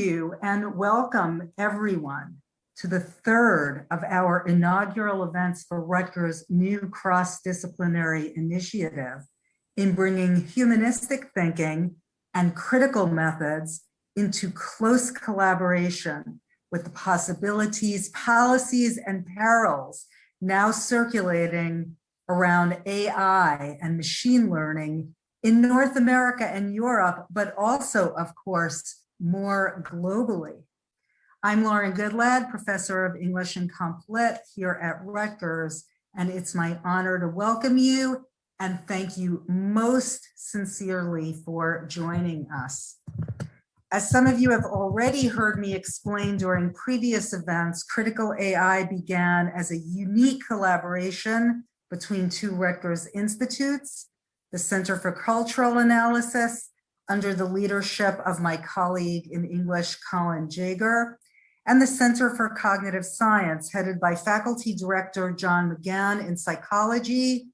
you and welcome everyone to the third of our inaugural events for Rutgers' new cross-disciplinary initiative in bringing humanistic thinking and critical methods into close collaboration with the possibilities, policies, and perils now circulating around AI and machine learning in North America and Europe, but also, of course, more globally. I'm Lauren Goodlad, Professor of English and Comp Lit here at Rutgers, and it's my honor to welcome you and thank you most sincerely for joining us. As some of you have already heard me explain during previous events, Critical AI began as a unique collaboration between two Rutgers institutes, the Center for Cultural Analysis, under the leadership of my colleague in English, Colin Jaeger, and the Center for Cognitive Science, headed by Faculty Director John McGann in Psychology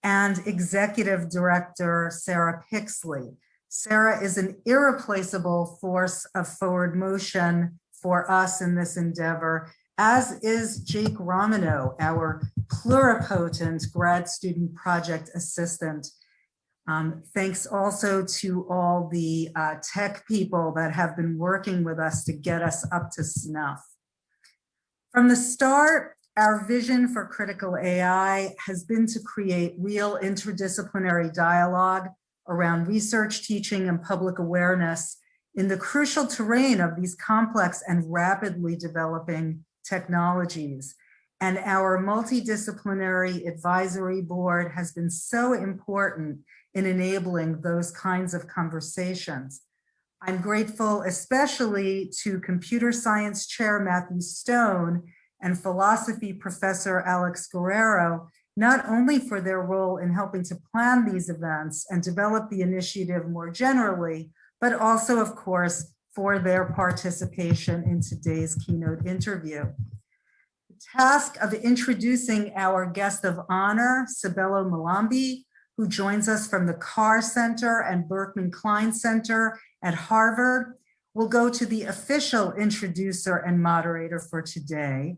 and Executive Director Sarah Pixley. Sarah is an irreplaceable force of forward motion for us in this endeavor, as is Jake Romano, our pluripotent grad student project assistant. Thanks also to all the tech people that have been working with us to get us up to snuff. From the start, our vision for Critical AI has been to create real interdisciplinary dialogue around research, teaching, and public awareness in the crucial terrain of these complex and rapidly developing technologies. And our multidisciplinary advisory board has been so important in enabling those kinds of conversations. I'm grateful especially to computer science chair Matthew Stone and philosophy professor Alex Guerrero, not only for their role in helping to plan these events and develop the initiative more generally, but also, of course, for their participation in today's keynote interview. The task of introducing our guest of honor, Sabelo Malambi, who joins us from the Carr Center and Berkman Klein Center at Harvard, will go to the official introducer and moderator for today.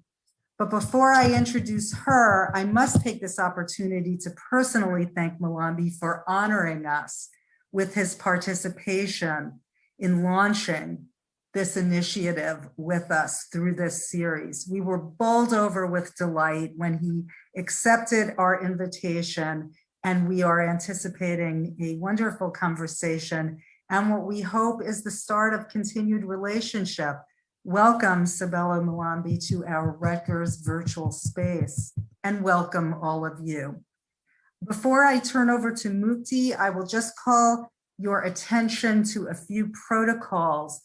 But before I introduce her, I must take this opportunity to personally thank Malambi for honoring us with his participation in launching this initiative with us through this series. We were bowled over with delight when he accepted our invitation, and we are anticipating a wonderful conversation and what we hope is the start of continued relationship. Welcome, Sabelo Malambi, to our Rutgers virtual space, and welcome all of you. Before I turn over to Mukti, I will just call your attention to a few protocols.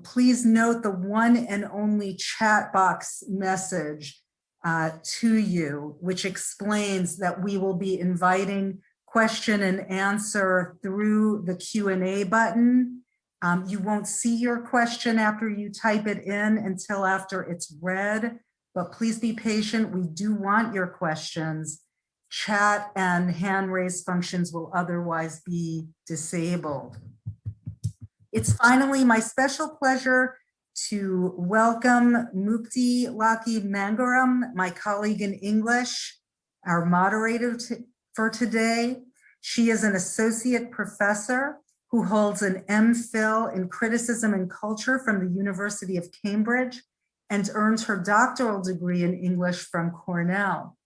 Please note the one and only chat box message to you, which explains that we will be inviting question and answer through the Q&A button. You won't see your question after you type it in until after it's read, but please be patient. We do want your questions. Chat and hand raise functions will otherwise be disabled. It's finally my special pleasure to welcome Mukti Laki Mangaram, my colleague in English, our moderator for today. She is an associate professor who holds an MPhil in criticism and culture from the University of Cambridge and earned her doctoral degree in English from Cornell.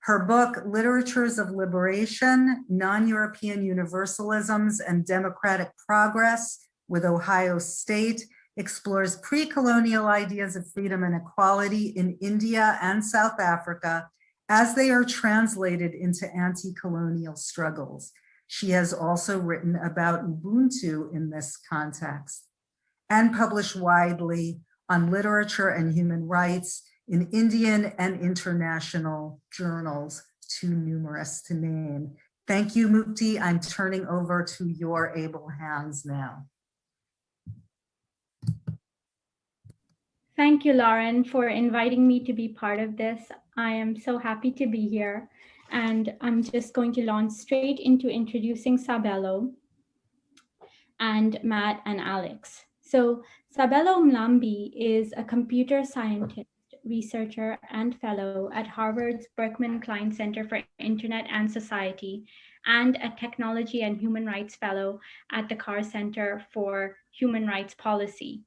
Her book, Literatures of Liberation, Non-European Universalisms and Democratic Progress with Ohio State, explores pre-colonial ideas of freedom and equality in India and South Africa as they are translated into anti-colonial struggles. She has also written about Ubuntu in this context and published widely on literature and human rights in Indian and international journals, too numerous to name. Thank you, Mukti. I'm turning over to your able hands now. Thank you, Lauren, for inviting me to be part of this. I am so happy to be here, and I'm just going to launch straight into introducing Sabelo and Matt and Alex. So Sabelo Mlambi is a computer scientist, researcher, and fellow at Harvard's Berkman Klein Center for Internet and Society, and a technology and human rights fellow at the Carr Center for Human Rights Policy.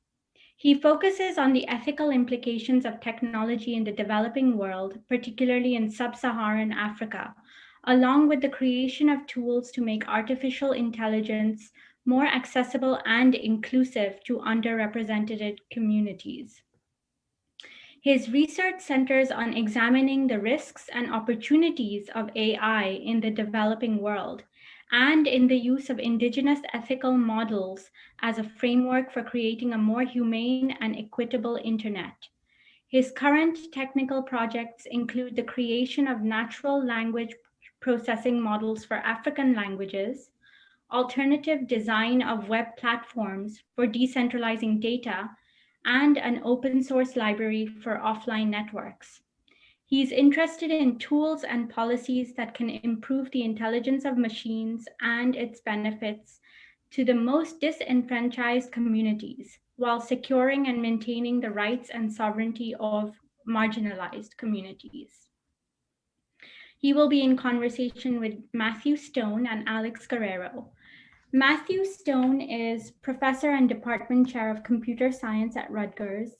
He focuses on the ethical implications of technology in the developing world, particularly in sub-Saharan Africa, along with the creation of tools to make artificial intelligence more accessible and inclusive to underrepresented communities. His research centers on examining the risks and opportunities of AI in the developing world and in the use of indigenous ethical models as a framework for creating a more humane and equitable internet. His current technical projects include the creation of natural language processing models for African languages, alternative design of web platforms for decentralizing data, and an open source library for offline networks. He's interested in tools and policies that can improve the intelligence of machines and its benefits to the most disenfranchised communities, while securing and maintaining the rights and sovereignty of marginalized communities. He will be in conversation with Matthew Stone and Alex Guerrero. Matthew Stone is professor and department chair of computer science at Rutgers.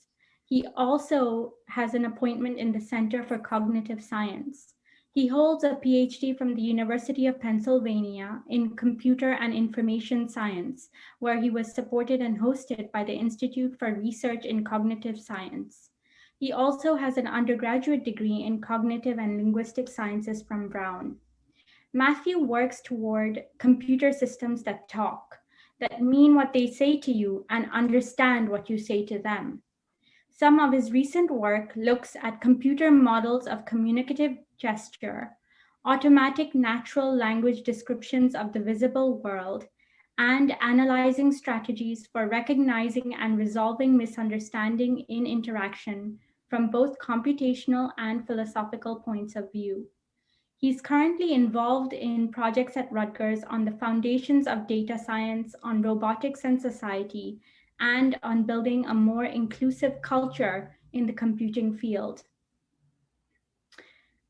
He also has an appointment in the Center for Cognitive Science. He holds a PhD from the University of Pennsylvania in computer and information science, where he was supported and hosted by the Institute for Research in Cognitive Science. He also has an undergraduate degree in cognitive and linguistic sciences from Brown. Matthew works toward computer systems that talk, that mean what they say to you and understand what you say to them. Some of his recent work looks at computer models of communicative gesture, automatic natural language descriptions of the visible world, and analyzing strategies for recognizing and resolving misunderstanding in interaction from both computational and philosophical points of view. He's currently involved in projects at Rutgers on the foundations of data science, on robotics and society, and on building a more inclusive culture in the computing field.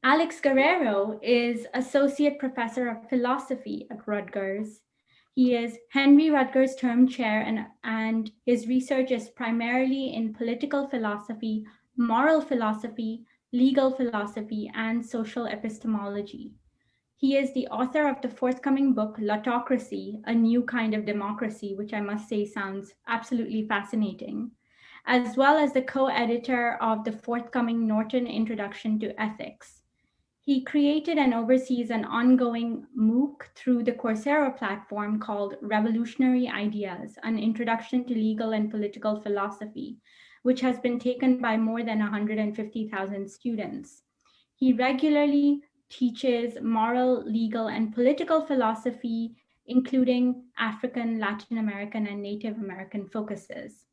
Alex Guerrero is Associate Professor of Philosophy at Rutgers. He is Henry Rutgers Term Chair, and his research is primarily in political philosophy, moral philosophy, legal philosophy, and social epistemology. He is the author of the forthcoming book, Lotocracy, A New Kind of Democracy, which I must say sounds absolutely fascinating, as well as the co-editor of the forthcoming Norton Introduction to Ethics. He created and oversees an ongoing MOOC through the Coursera platform called Revolutionary Ideas, an introduction to legal and political philosophy, which has been taken by more than 150,000 students. He regularly teaches moral, legal, and political philosophy, including African, Latin American, and Native American focuses.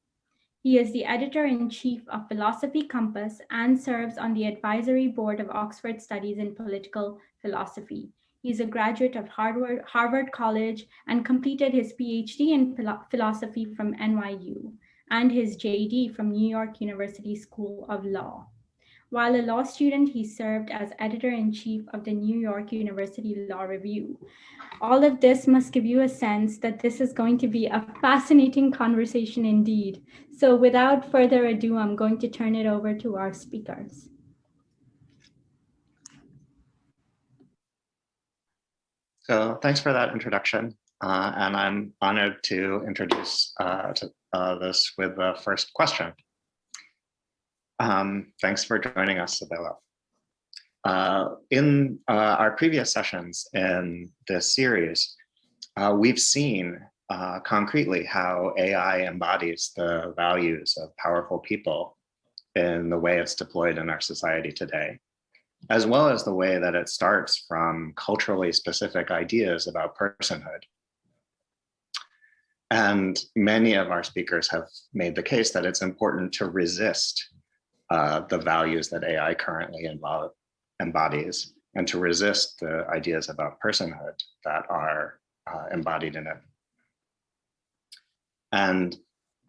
He is the editor-in-chief of Philosophy Compass and serves on the advisory board of Oxford Studies in Political Philosophy. He's a graduate of Harvard College and completed his PhD in philosophy from NYU and his JD from New York University School of Law. While a law student, he served as editor-in-chief of the New York University Law Review. All of this must give you a sense that this is going to be a fascinating conversation indeed. So without further ado, I'm going to turn it over to our speakers. So thanks for that introduction. And I'm honored to introduce this with the first question. Thanks for joining us, Sabelo. In our previous sessions in this series, we've seen concretely how AI embodies the values of powerful people in the way it's deployed in our society today, as well as the way that it starts from culturally specific ideas about personhood. And many of our speakers have made the case that it's important to resist the values that AI currently embodies, and to resist the ideas about personhood that are embodied in it. And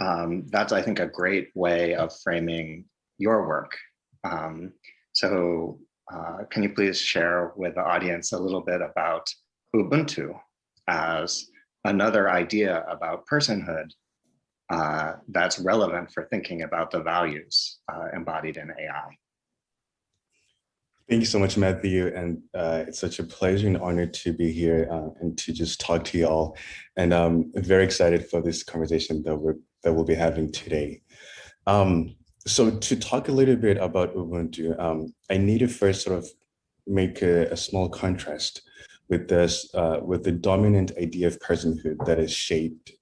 that's, I think, a great way of framing your work. Can you please share with the audience a little bit about Ubuntu as another idea about personhood that's relevant for thinking about the values embodied in AI? Thank you so much, Matthew. And it's such a pleasure and honor to be here and to just talk to you all. And I'm very excited for this conversation that we'll be having today. So to talk a little bit about Ubuntu, I need to first sort of make a small contrast with this, with the dominant idea of personhood that has shaped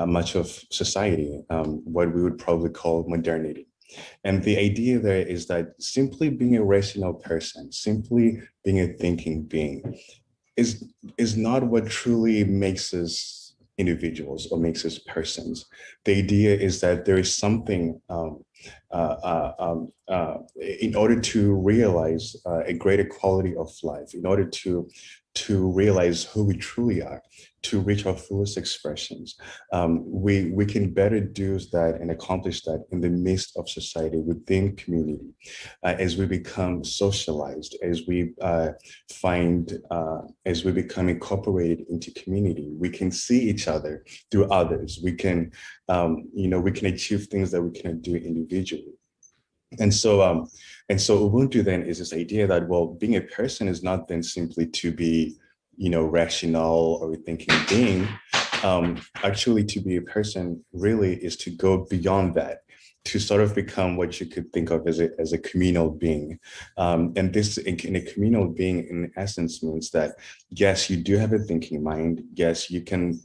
much of society, what we would probably call modernity. And the idea there is that simply being a rational person, simply being a thinking being is not what truly makes us individuals or makes us persons. The idea is that there is something in order to realize a greater quality of life, in order to realize who we truly are, to reach our fullest expressions. We can better do that and accomplish that in the midst of society, within community, as we become socialized, as we as we become incorporated into community. We can see each other through others. We can, we can achieve things that we cannot do individually. And so Ubuntu then is this idea that, well, being a person is not then simply to be, rational or a thinking being. Actually, to be a person really is to go beyond that, to sort of become what you could think of as a communal being. And this in a communal being, in essence, means that, yes, you do have a thinking mind. Yes, you can,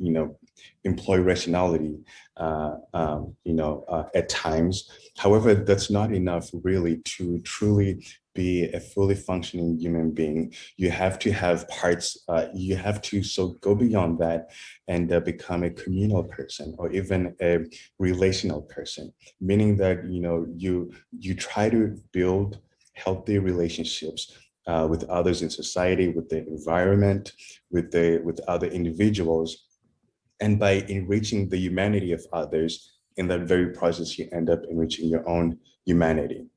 employ rationality, at times. However, that's not enough really to truly be a fully functioning human being. You have to have parts, you have to go beyond that and become a communal person or even a relational person, meaning that, you try to build healthy relationships with others in society, with the environment, with other individuals. And by enriching the humanity of others, in that very process, you end up enriching your own humanity.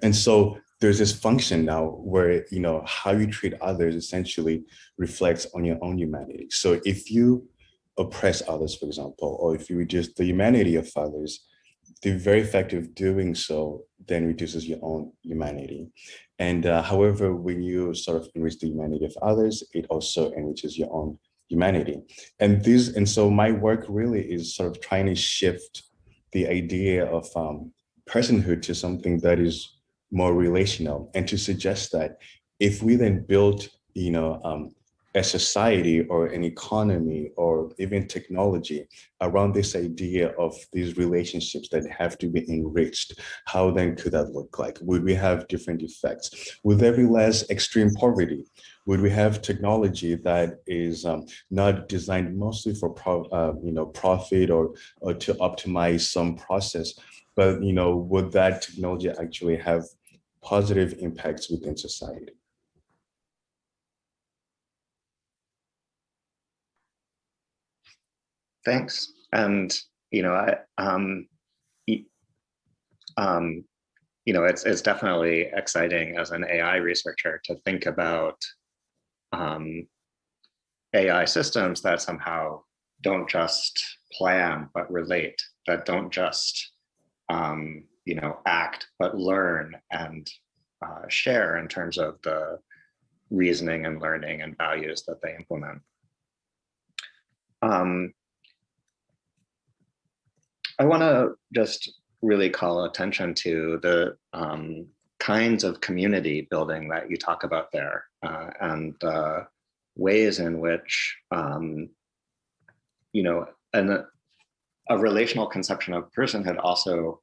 And so there's this function now where, how you treat others essentially reflects on your own humanity. So if you oppress others, for example, or if you reduce the humanity of others, the very fact of doing so then reduces your own humanity. And however, when you sort of enrich the humanity of others, it also enriches your own humanity. And so my work really is sort of trying to shift the idea of personhood to something that is more relational, and to suggest that if we then build, a society or an economy or even technology around this idea of these relationships that have to be enriched, how then could that look like? Would we have different effects? Would there be less extreme poverty? Would we have technology that is not designed mostly for profit or to optimize some process, but would that technology actually have positive impacts within society? Thanks. And it's definitely exciting as an AI researcher to think about AI systems that somehow don't just plan but relate, that don't just act but learn and share in terms of the reasoning and learning and values that they implement. I want to just really call attention to the kinds of community building that you talk about there, and ways in which a relational conception of personhood also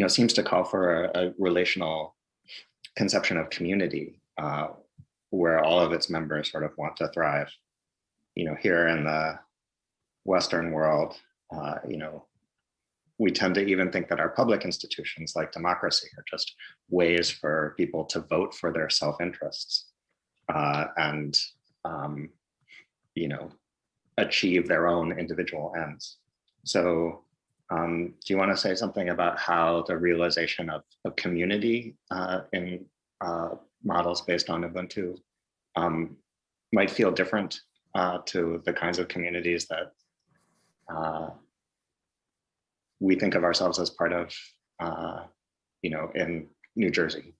seems to call for a relational conception of community, where all of its members sort of want to thrive. Here in the Western world, we tend to even think that our public institutions, like democracy, are just ways for people to vote for their self-interests, and achieve their own individual ends. So do you want to say something about how the realization of community in models based on Ubuntu might feel different to the kinds of communities that we think of ourselves as part of, in New Jersey?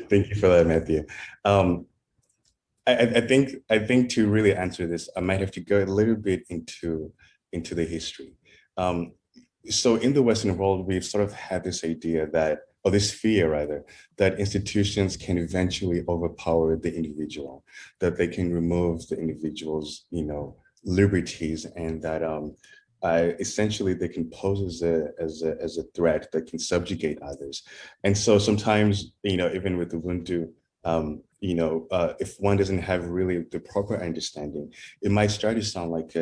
Thank you for that, Matthew. I think to really answer this, I might have to go a little bit into the history. So in the Western world, we've sort of had this idea that, or this fear rather, that institutions can eventually overpower the individual, that they can remove the individual's, liberties, and that essentially they can pose as a threat that can subjugate others. And so sometimes, even with Ubuntu, if one doesn't have really the proper understanding, it might start to sound like,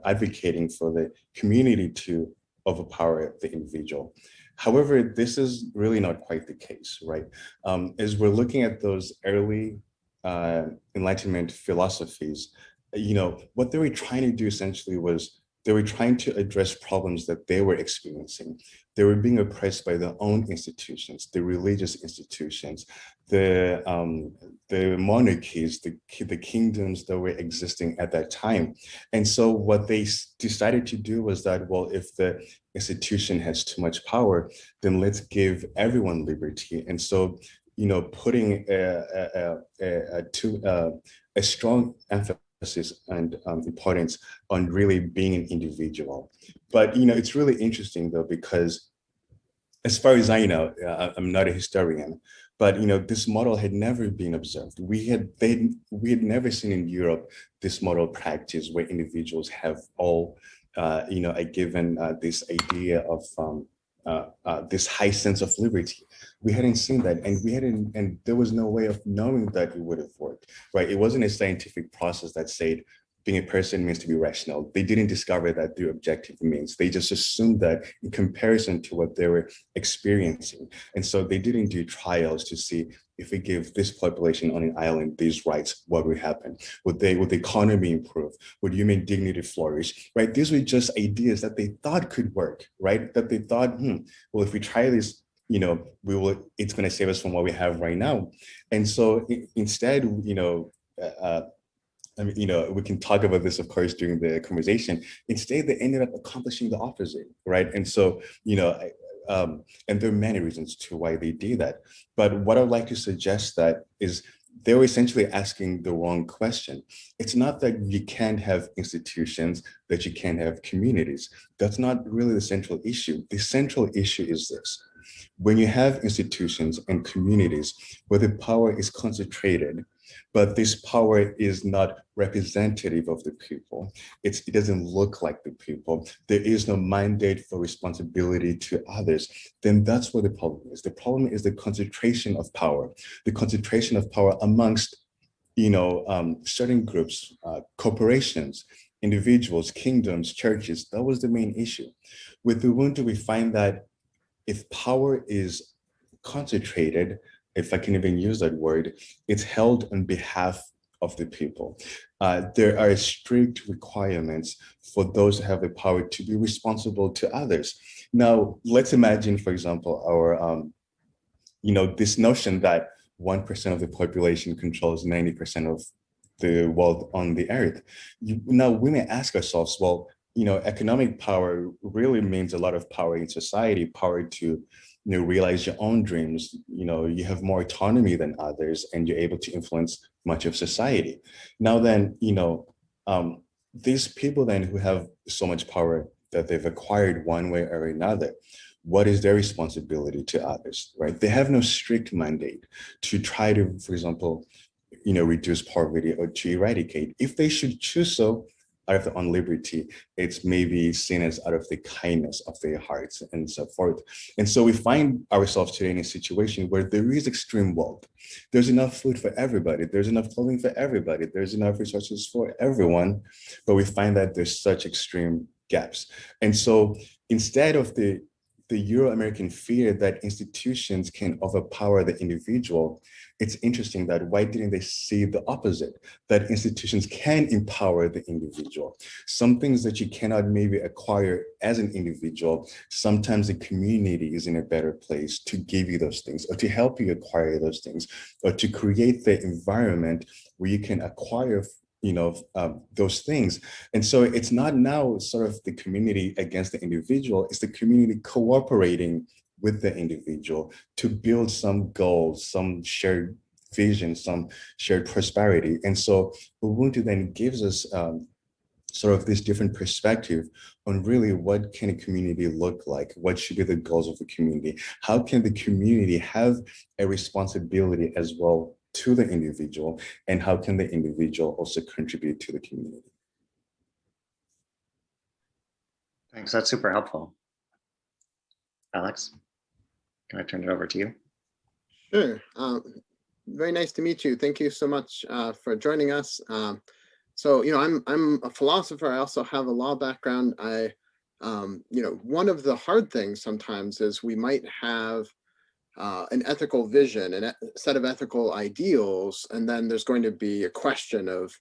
advocating for the community to overpower the individual. However, this is really not quite the case, right? As we're looking at those early Enlightenment philosophies, what they were trying to do essentially was they were trying to address problems that they were experiencing. They were being oppressed by their own institutions, the religious institutions, the monarchies, the kingdoms that were existing at that time. And so what they decided to do was that, well, if the institution has too much power, then let's give everyone liberty. And so, putting a strong emphasis and importance on really being an individual. But, it's really interesting though, because as far as I know, I'm not a historian, but this model had never been observed. We had never seen in Europe this model practice where individuals have all, a given this idea of this high sense of liberty. We hadn't seen that, and there was no way of knowing that it would have worked, right? It wasn't a scientific process that said being a person means to be rational. They didn't discover that through objective means. They just assumed that in comparison to what they were experiencing. And so they didn't do trials to see if we give this population on an island these rights, what would happen? Would the economy improve? Would human dignity flourish, right? These were just ideas that they thought could work, right? That they thought, well, if we try this, it's going to save us from what we have right now. And so instead, we can talk about this, of course, during the conversation. Instead, they ended up accomplishing the opposite, right? And so, and there are many reasons to why they did that. But what I'd like to suggest that is they were essentially asking the wrong question. It's not that you can't have institutions, that you can't have communities. That's not really the central issue. The central issue is this. When you have institutions and communities where the power is concentrated, but this power is not representative of the people, it doesn't look like the people, there is no mandate for responsibility to others, then that's what the problem is. The problem is the concentration of power amongst, certain groups, corporations, individuals, kingdoms, churches. That was the main issue. With Ubuntu, we find that if power is concentrated, if I can even use that word, it's held on behalf of the people. There are strict requirements for those who have the power to be responsible to others. Now, let's imagine, for example, our, this notion that 1% of the population controls 90% of the wealth on the earth. Now, we may ask ourselves, well, economic power really means a lot of power in society, power to realize your own dreams. You have more autonomy than others, and you're able to influence much of society. Now then, these people then who have so much power that they've acquired one way or another, what is their responsibility to others, right? They have no strict mandate to try to, for example, reduce poverty or to eradicate. If they should choose so, out of their own liberty, it's maybe seen as out of the kindness of their hearts and so forth. And so we find ourselves today in a situation where there is extreme wealth. There's enough food for everybody. There's enough clothing for everybody. There's enough resources for everyone. But we find that there's such extreme gaps. And so instead of the the Euro-American fear that institutions can overpower the individual, it's interesting that why didn't they see the opposite, that institutions can empower the individual? Some things that you cannot maybe acquire as an individual, sometimes the community is in a better place to give you those things or to help you acquire those things or to create the environment where you can acquire those things. And so it's not now sort of the community against the individual, it's the community cooperating with the individual to build some goals, some shared vision, some shared prosperity. And so Ubuntu then gives us sort of this different perspective on really what can a community look like, what should be the goals of the community, how can the community have a responsibility as well to the individual, and how can the individual also contribute to the community. Thanks, that's super helpful. Alex, can I turn it over to you? Sure. Very nice to meet you. Thank you so much for joining us. So, I'm a philosopher. I also have a law background. One of the hard things sometimes is we might have an ethical vision, a set of ethical ideals, and then there's going to be a question of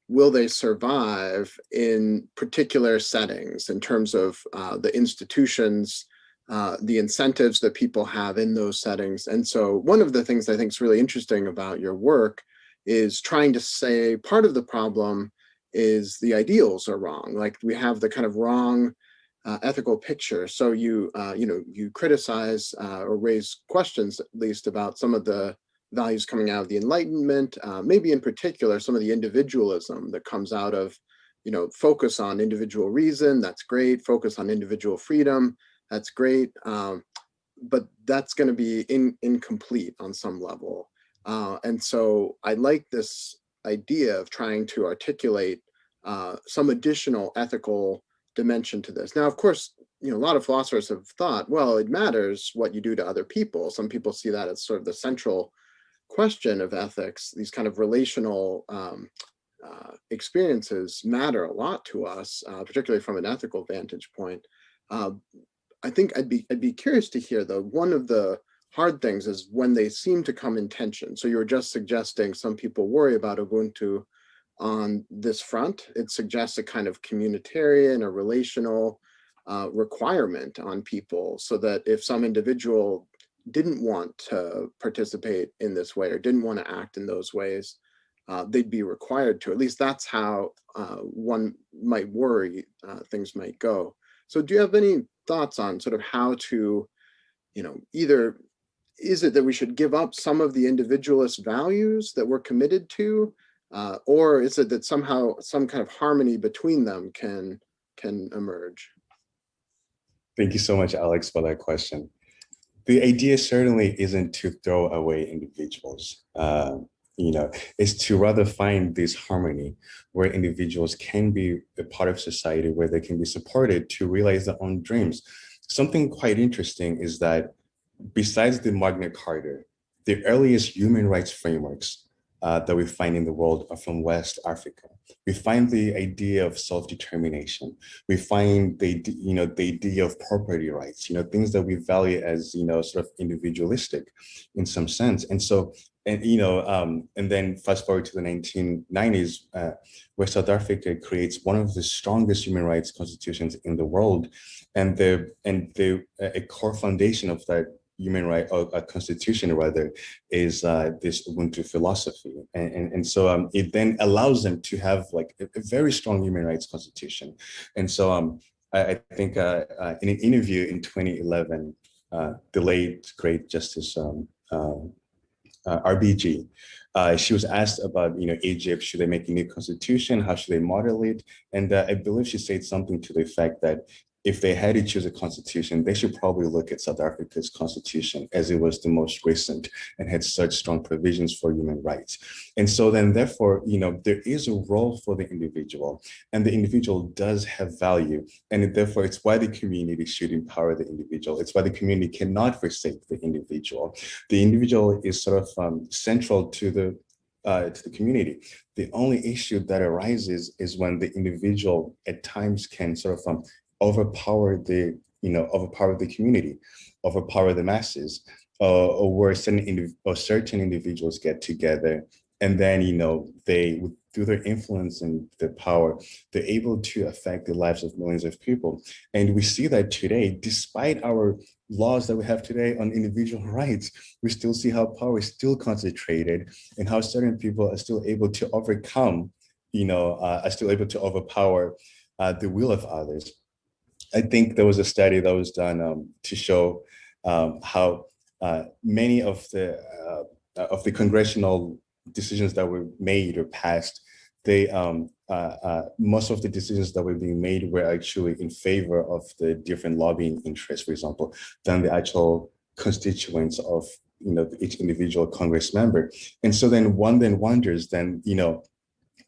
will they survive in particular settings in terms of the institutions, the incentives that people have in those settings. And so one of the things I think is really interesting about your work is trying to say part of the problem is the ideals are wrong. Like we have the kind of wrong ethical picture. So you criticize or raise questions at least about some of the values coming out of the Enlightenment, maybe in particular some of the individualism that comes out of, focus on individual reason. That's great. Focus on individual freedom. That's great. But that's going to be incomplete on some level. And so I like this idea of trying to articulate some additional ethical dimension to this. Now, of course, a lot of philosophers have thought, well, it matters what you do to other people. Some people see that as sort of the central question of ethics. These kind of relational experiences matter a lot to us, particularly from an ethical vantage point. I think I'd be curious to hear, though, one of the hard things is when they seem to come in tension. So you were just suggesting some people worry about Ubuntu on this front. It suggests a kind of communitarian or relational requirement on people, so that if some individual didn't want to participate in this way or didn't want to act in those ways, they'd be required to. At least that's how one might worry things might go. So do you have any thoughts on sort of how to, either is it that we should give up some of the individualist values that we're committed to, or is it that somehow some kind of harmony between them can emerge? Thank you so much, Alex, for that question. The idea certainly isn't to throw away individuals. Is to rather find this harmony where individuals can be a part of society, where they can be supported to realize their own dreams. Something quite interesting is that besides the Magna Carta, the earliest human rights frameworks that we find in the world are from West Africa. We find the idea of self-determination. We find the idea of property rights, things that we value as, sort of individualistic in some sense. And so, and then fast forward to the 1990s, where South Africa creates one of the strongest human rights constitutions in the world. And a core foundation of that human right, or a constitution rather, is this Ubuntu philosophy. And so it then allows them to have like a very strong human rights constitution. And so I think in an interview in 2011, the late great Justice RBG, she was asked about, Egypt, should they make a new constitution? How should they model it? And I believe she said something to the effect that if they had to choose a constitution, they should probably look at South Africa's constitution, as it was the most recent and had such strong provisions for human rights. And so then therefore, there is a role for the individual, and the individual does have value. And therefore, it's why the community should empower the individual. It's why the community cannot forsake the individual. The individual is sort of central to the community. The only issue that arises is when the individual at times can sort of overpower the overpower the community, overpower the masses, or where certain individuals get together, and then they, through their influence and their power, they're able to affect the lives of millions of people. And we see that today, despite our laws that we have today on individual rights, we still see how power is still concentrated and how certain people are still able to overcome, are still able to overpower the will of others. I think there was a study that was done to show how many of the congressional decisions that were made or passed, most of the decisions that were being made were actually in favor of the different lobbying interests, for example, than the actual constituents of each individual Congress member. And so then one then wonders,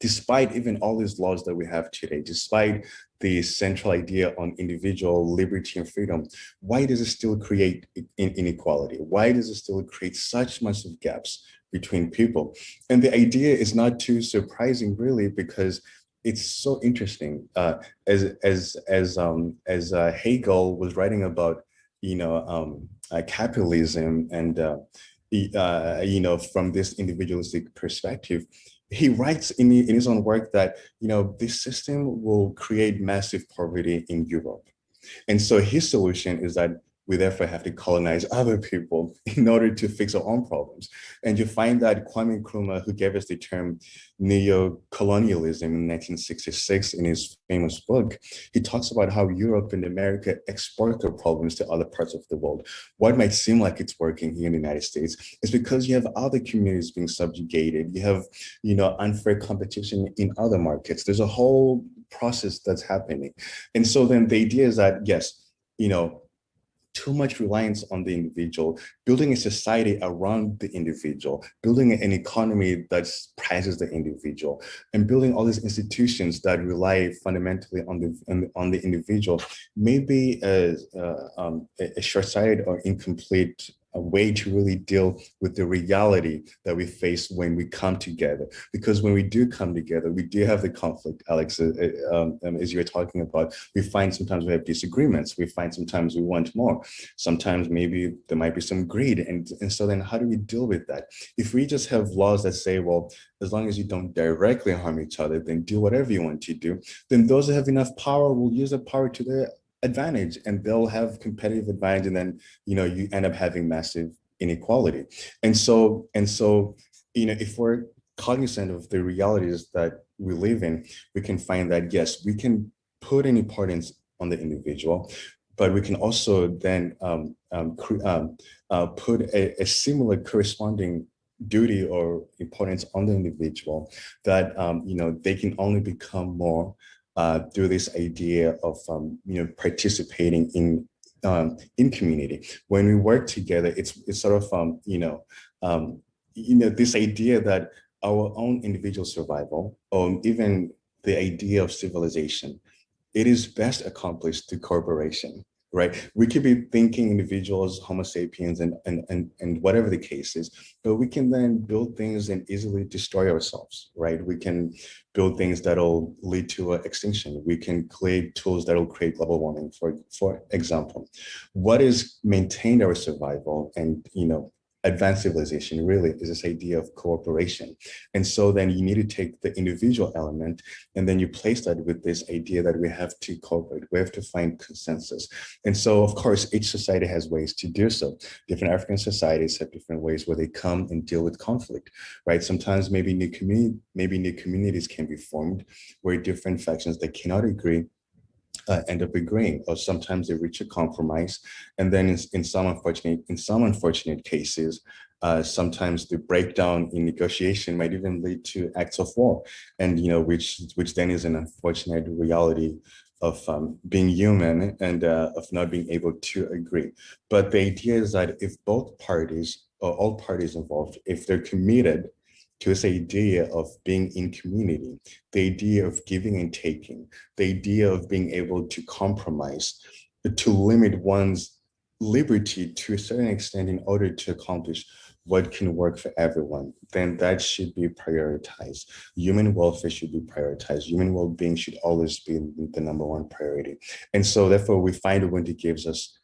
despite even all these laws that we have today, despite the central idea on individual liberty and freedom, why does it still create inequality? Why does it still create such massive gaps between people? And the idea is not too surprising, really, because it's so interesting. As Hegel was writing about, capitalism and from this individualistic perspective, he writes in his own work that this system will create massive poverty in Europe. And so his solution is that we therefore have to colonize other people in order to fix our own problems. And you find that Kwame Nkrumah, who gave us the term neo-colonialism in 1966 in his famous book, he talks about how Europe and America export their problems to other parts of the world. What might seem like it's working here in the United States is because you have other communities being subjugated. You have, unfair competition in other markets. There's a whole process that's happening. And so then the idea is that, yes, too much reliance on the individual, building a society around the individual, building an economy that prizes the individual, and building all these institutions that rely fundamentally on the individual may be a short-sighted or incomplete way to really deal with the reality that we face when we come together. Because when we do come together, we do have the conflict, Alex, as you were talking about. We find sometimes we have disagreements. We find sometimes we want more. Sometimes maybe there might be some greed. And so then how do we deal with that? If we just have laws that say, well, as long as you don't directly harm each other, then do whatever you want to do, then those that have enough power will use the power to their advantage, and they'll have competitive advantage, and then you end up having massive inequality. And so if we're cognizant of the realities that we live in, we can find that yes, we can put an importance on the individual, but we can also then put a similar corresponding duty or importance on the individual, that they can only become more through this idea of participating in community. When we work together, it's sort of this idea that our own individual survival, or even the idea of civilization, it is best accomplished through cooperation. Right? We could be thinking individuals, Homo sapiens, and whatever the case is, but we can then build things and easily destroy ourselves, right? We can build things that'll lead to extinction. We can create tools that'll create global warming, for example. What is maintained our survival and advanced civilization really is this idea of cooperation. And so then you need to take the individual element and then you place that with this idea that we have to cooperate, we have to find consensus. And so of course, each society has ways to do so. Different African societies have different ways where they come and deal with conflict, right? Sometimes maybe new communities can be formed where different factions that cannot agree end up agreeing, or sometimes they reach a compromise. And then in some unfortunate cases, sometimes the breakdown in negotiation might even lead to acts of war, and which then is an unfortunate reality of being human and of not being able to agree. But the idea is that if both parties or all parties involved, if they're committed to this idea of being in community, the idea of giving and taking, the idea of being able to compromise, to limit one's liberty to a certain extent in order to accomplish what can work for everyone, then that should be prioritized. Human welfare should be prioritized. Human well-being should always be the number one priority. And so therefore we find Ubuntu gives us,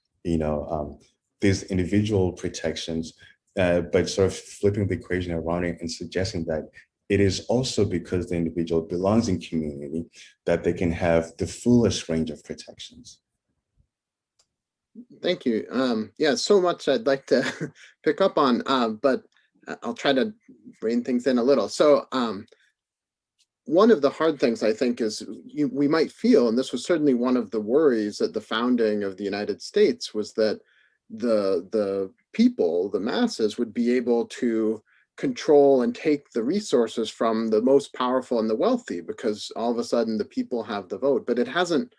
these individual protections, but sort of flipping the equation around it and suggesting that it is also because the individual belongs in community that they can have the fullest range of protections. Thank you. Yeah, so much I'd like to pick up on, but I'll try to rein things in a little. So one of the hard things I think is we might feel, and this was certainly one of the worries at the founding of the United States, was that the people, the masses, would be able to control and take the resources from the most powerful and the wealthy, because all of a sudden the people have the vote. But it hasn't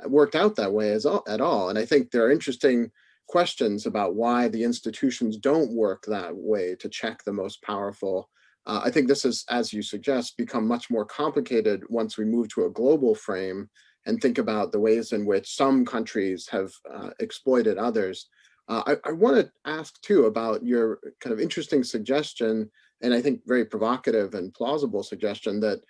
worked out that way at all. And I think there are interesting questions about why the institutions don't work that way to check the most powerful. I think this is, as you suggest, become much more complicated once we move to a global frame and think about the ways in which some countries have exploited others. I want to ask too about your kind of interesting suggestion, and I think very provocative and plausible suggestion that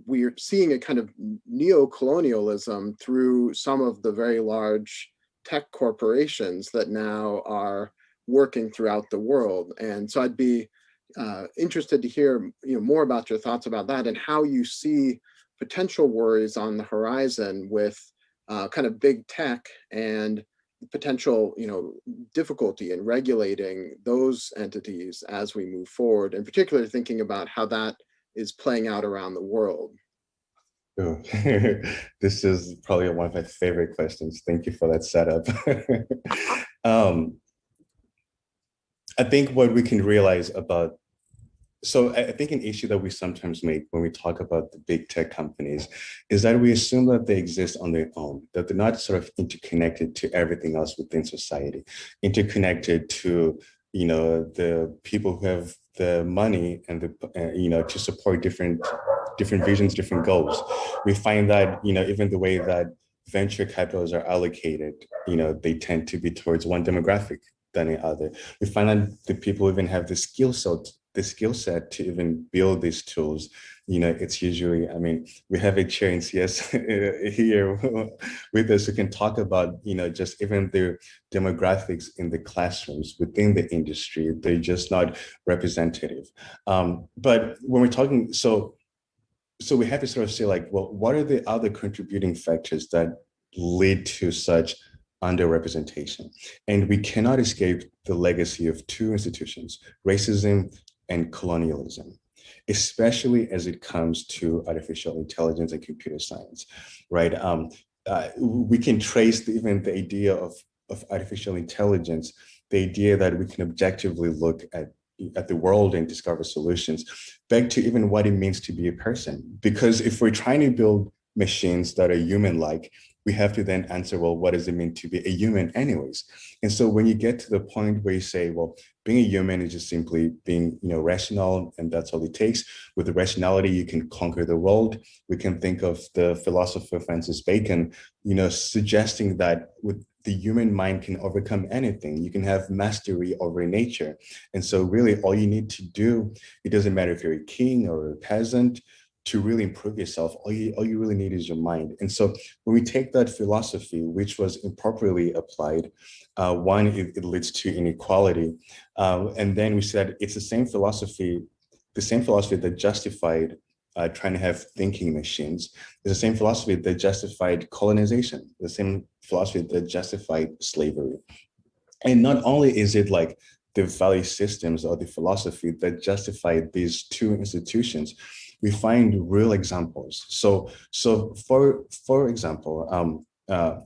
we're seeing a kind of neo-colonialism through some of the very large tech corporations that now are working throughout the world. And so I'd be interested to hear more about your thoughts about that and how you see potential worries on the horizon with kind of big tech and potential difficulty in regulating those entities as we move forward, and particularly thinking about how that is playing out around the world. Oh, this is probably one of my favorite questions. Thank you for that setup. I think what we can realize about, so I think an issue that we sometimes make when we talk about the big tech companies is that we assume that they exist on their own, that they're not sort of interconnected to everything else within society, interconnected to, the people who have the money and the, to support different visions, different goals. We find that, even the way that venture capitals are allocated, they tend to be towards one demographic than the other. We find that the people even have the skill set to even build these tools. It's usually, we have a chair in CS here with us who can talk about, just even the demographics in the classrooms within the industry. They're just not representative. But when we're talking, so we have to sort of say, like, well, what are the other contributing factors that lead to such underrepresentation? And we cannot escape the legacy of two institutions, racism and colonialism, especially as it comes to artificial intelligence and computer science, right? We can trace even the idea of artificial intelligence, the idea that we can objectively look at the world and discover solutions, back to even what it means to be a person. Because if we're trying to build machines that are human-like, we have to then answer, well, what does it mean to be a human anyways? And so when you get to the point where you say, well, being a human is just simply being, rational, and that's all it takes. With the rationality, you can conquer the world. We can think of the philosopher Francis Bacon, suggesting that with the human mind can overcome anything. You can have mastery over nature. And so really all you need to do, it doesn't matter if you're a king or a peasant, to really improve yourself, all you really need is your mind. And so when we take that philosophy, which was improperly applied, one, it leads to inequality. And then we said it's the same philosophy that justified trying to have thinking machines. It's the same philosophy that justified colonization, the same philosophy that justified slavery. And not only is it like the value systems or the philosophy that justified these two institutions, we find real examples. So for example,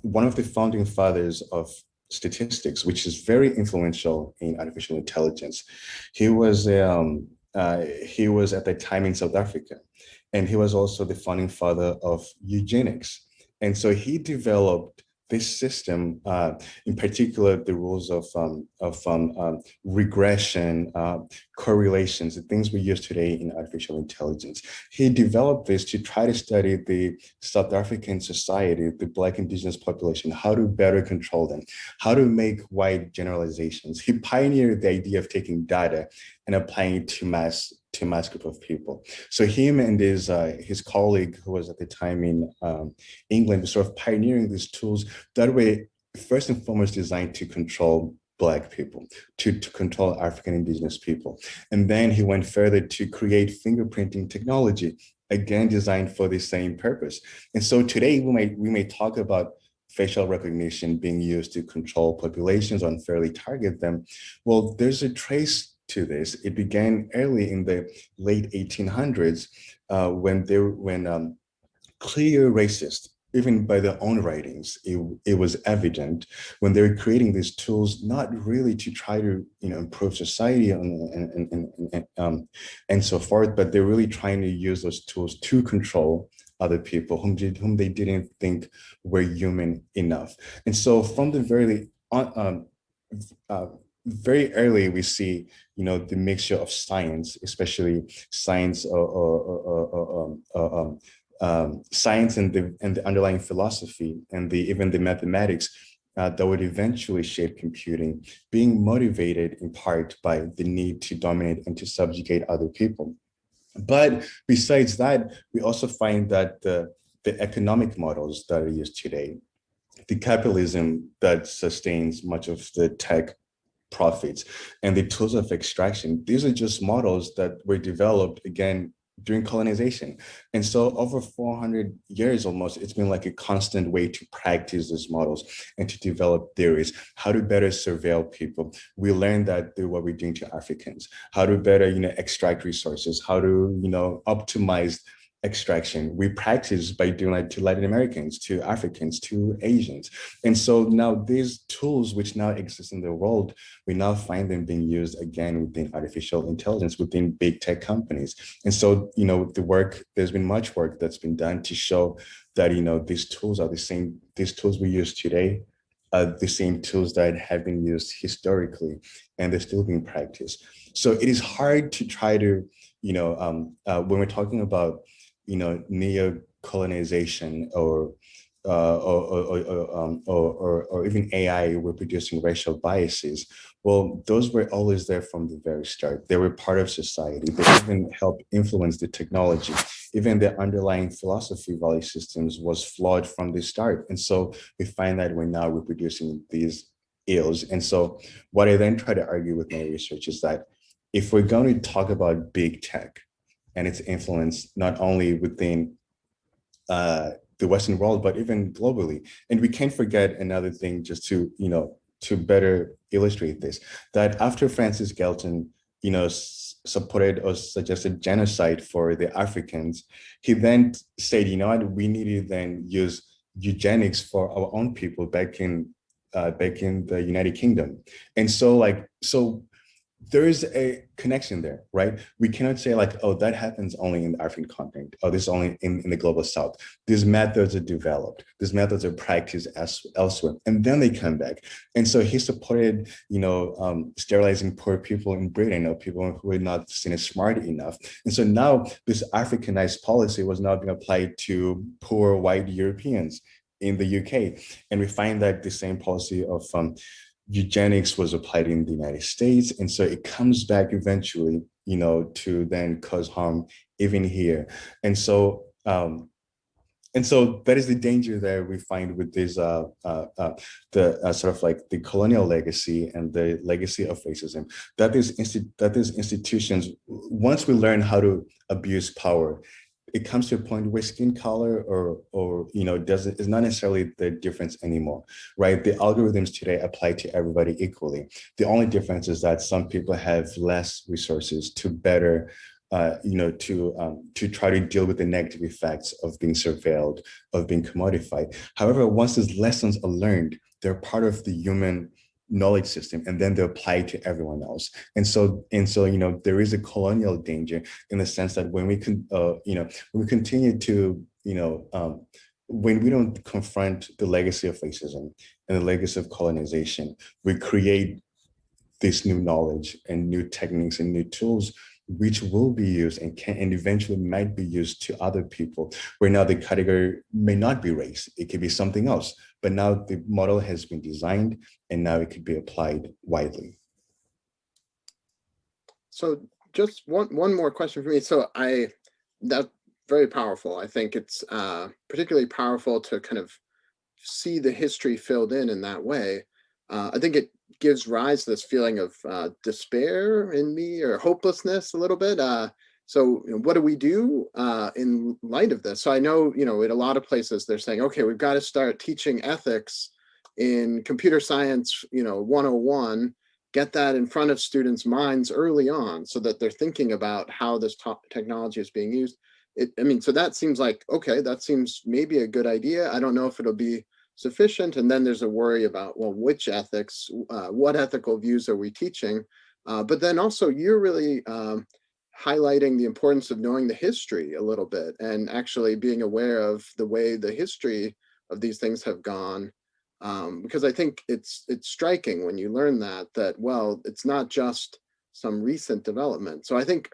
one of the founding fathers of statistics, which is very influential in artificial intelligence, he was at that time in South Africa, and he was also the founding father of eugenics. And so he developed this system, in particular, the rules of regression, correlations, the things we use today in artificial intelligence. He developed this to try to study the South African society, the Black indigenous population, how to better control them, how to make wide generalizations. He pioneered the idea of taking data and applying it to mass group of people. So him and his colleague, who was at the time in England, sort of pioneering these tools that were first and foremost designed to control Black people, to control African indigenous people. And then he went further to create fingerprinting technology, again designed for the same purpose. And so today we may talk about facial recognition being used to control populations or unfairly target them. Well, there's a trace to this. It began early in the late 1800s when clear racists, even by their own writings, it was evident when they were creating these tools, not really to try to improve society and so forth, but they're really trying to use those tools to control other people whom they didn't think were human enough. And so from the very early, we see, the mixture of science, especially science science and the underlying philosophy and even the mathematics that would eventually shape computing, being motivated in part by the need to dominate and to subjugate other people. But besides that, we also find that the economic models that are used today, the capitalism that sustains much of the tech profits and the tools of extraction, these are just models that were developed again during colonization. And so over 400 years almost, it's been like a constant way to practice these models and to develop theories, how to better surveil people. We learned that through what we're doing to Africans, how to better, extract resources, how to, optimize extraction. We practice by doing that to Latin Americans, to Africans, to Asians. And so now these tools which now exist in the world, we now find them being used again within artificial intelligence, within big tech companies. And so, there's been much work that's been done to show that, these tools are the same, these tools we use today are the same tools that have been used historically, and they're still being practiced. So it is hard to try to, when we're talking about neo-colonization or even AI reproducing racial biases, well, those were always there from the very start. They were part of society. They even helped influence the technology. Even the underlying philosophy value systems was flawed from the start. And so we find that we're now reproducing these ills. And so what I then try to argue with my research is that if we're going to talk about big tech and its influence, not only within the Western world, but even globally. And we can't forget another thing just to, to better illustrate this, that after Francis Galton, supported or suggested genocide for the Africans, he then said, we need to then use eugenics for our own people back in the United Kingdom. And so there is a connection there, right? We cannot say oh, that happens only in the African continent, or this is only in the global South. These methods are developed, these methods are practiced elsewhere, and then they come back. And so he supported, sterilizing poor people in Britain, or people who were not seen as smart enough. And so now this Africanized policy was now being applied to poor white Europeans in the UK. And we find that the same policy of eugenics was applied in the United States. And so it comes back eventually, to then cause harm even here. And so that is the danger that we find with this, sort of the colonial legacy and the legacy of racism, that these institutions, once we learn how to abuse power, it comes to a point where skin color is not necessarily the difference anymore, right? The algorithms today apply to everybody equally. The only difference is that some people have less resources to better, to try to deal with the negative effects of being surveilled, of being commodified. However, once these lessons are learned, they're part of the human knowledge system, and then they apply to everyone else. And so, there is a colonial danger in the sense that when we continue to, when we don't confront the legacy of racism and the legacy of colonization, we create this new knowledge and new techniques and new tools which will be used and can and eventually might be used to other people, where now the category may not be race, it could be something else, but now the model has been designed and now it could be applied widely. So just one more question for me. So that's very powerful. I think it's particularly powerful to kind of see the history filled in that way. I think it gives rise to this feeling of despair in me, or hopelessness a little bit. So what do we do in light of this? So I know, in a lot of places they're saying, okay, we've got to start teaching ethics in computer science, 101, get that in front of students' minds early on so that they're thinking about how this technology is being used. So that seems like, okay, that seems maybe a good idea. I don't know if it'll be sufficient. And then there's a worry about, well, which ethics, what ethical views are we teaching? But then also you're really highlighting the importance of knowing the history a little bit and actually being aware of the way the history of these things have gone. Because I think it's striking when you learn that, well, it's not just some recent development. So I think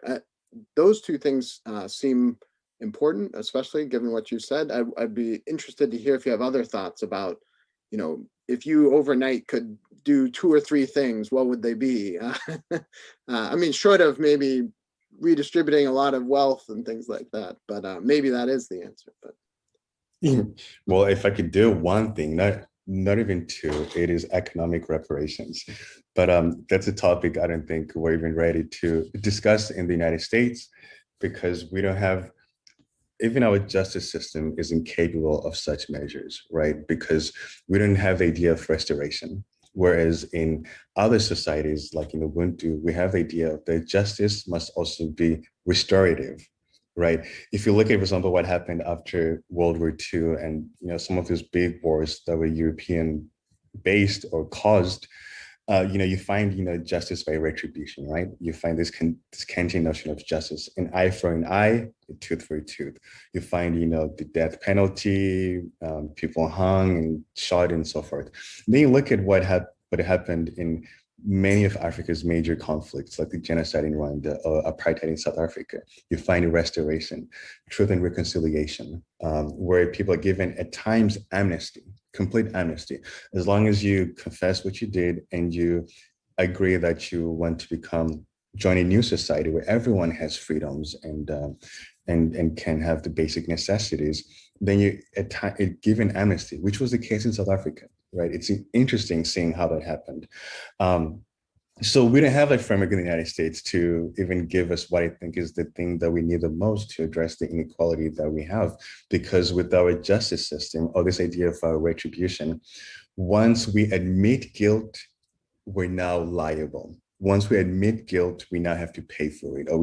those two things seem important, especially given what you said. I'd be interested to hear if you have other thoughts about, if you overnight could do 2 or 3 things, what would they be? Short of maybe redistributing a lot of wealth and things like that, but maybe that is the answer. But well, if I could do one thing, not even 2, it is economic reparations. But that's a topic I don't think we're even ready to discuss in the United States, because we don't have, even our justice system is incapable of such measures, right? Because we don't have the idea of restoration. Whereas in other societies, like in Ubuntu, we have the idea that justice must also be restorative, right? If you look at, for example, what happened after World War II and some of those big wars that were European based or caused, you find, justice by retribution, right? You find this Kantian notion of justice, an eye for an eye, a tooth for a tooth. You find, the death penalty, people hung and shot and so forth. Then you look at what happened in many of Africa's major conflicts, like the genocide in Rwanda or apartheid in South Africa. You find restoration, truth and reconciliation, where people are given at times amnesty, complete amnesty, as long as you confess what you did and you agree that you want to join a new society where everyone has freedoms and can have the basic necessities. Then you given amnesty, which was the case in South Africa, right? It's interesting seeing how that happened. So we don't have a framework in the United States to even give us what I think is the thing that we need the most to address the inequality that we have. Because with our justice system, or this idea of retribution, once we admit guilt, we're now liable. Once we admit guilt, we now have to pay for it, or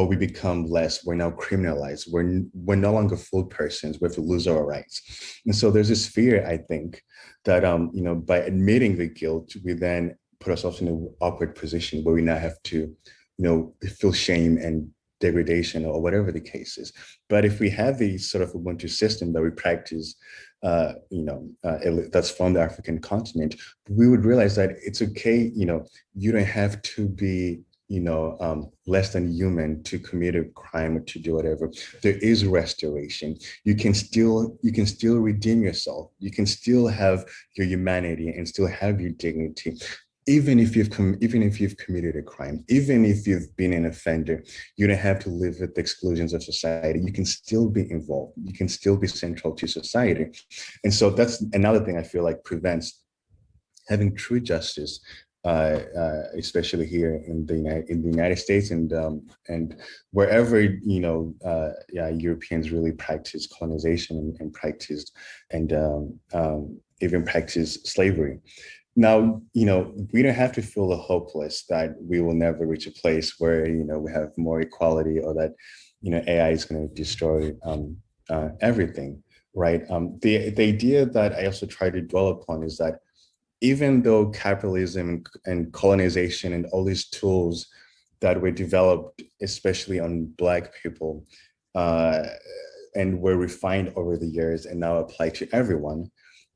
we become less. We're now criminalized. We're no longer full persons. We have to lose our rights. And so there's this fear, I think, that by admitting the guilt, we then put ourselves in an awkward position where we now have to, feel shame and degradation or whatever the case is. But if we have the sort of Ubuntu system that we practice, that's from the African continent, we would realize that it's okay. You don't have to be, less than human to commit a crime or to do whatever. There is restoration. You can still redeem yourself. You can still have your humanity and still have your dignity. Even if you've committed a crime, even if you've been an offender, you don't have to live with the exclusions of society. You can still be involved. You can still be central to society. And so that's another thing I feel like prevents having true justice, especially here in the United States and wherever Europeans really practice colonization and practiced and even practiced slavery. Now, we don't have to feel hopeless that we will never reach a place where, we have more equality or that, AI is going to destroy everything, right? The idea that I also try to dwell upon is that even though capitalism and colonization and all these tools that were developed, especially on Black people, and were refined over the years and now apply to everyone.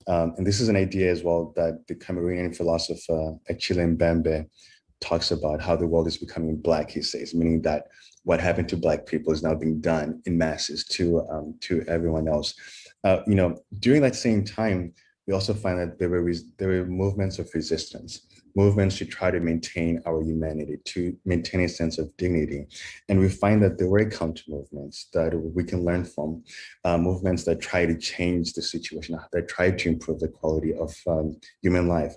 And this is an idea as well that the Cameroonian philosopher Achille Mbembe talks about, how the world is becoming Black, he says, meaning that what happened to Black people is now being done in masses to everyone else. During that same time, we also find that there were movements of resistance, movements to try to maintain our humanity, to maintain a sense of dignity. And we find that there were counter movements that we can learn from, movements that try to change the situation, that try to improve the quality of human life.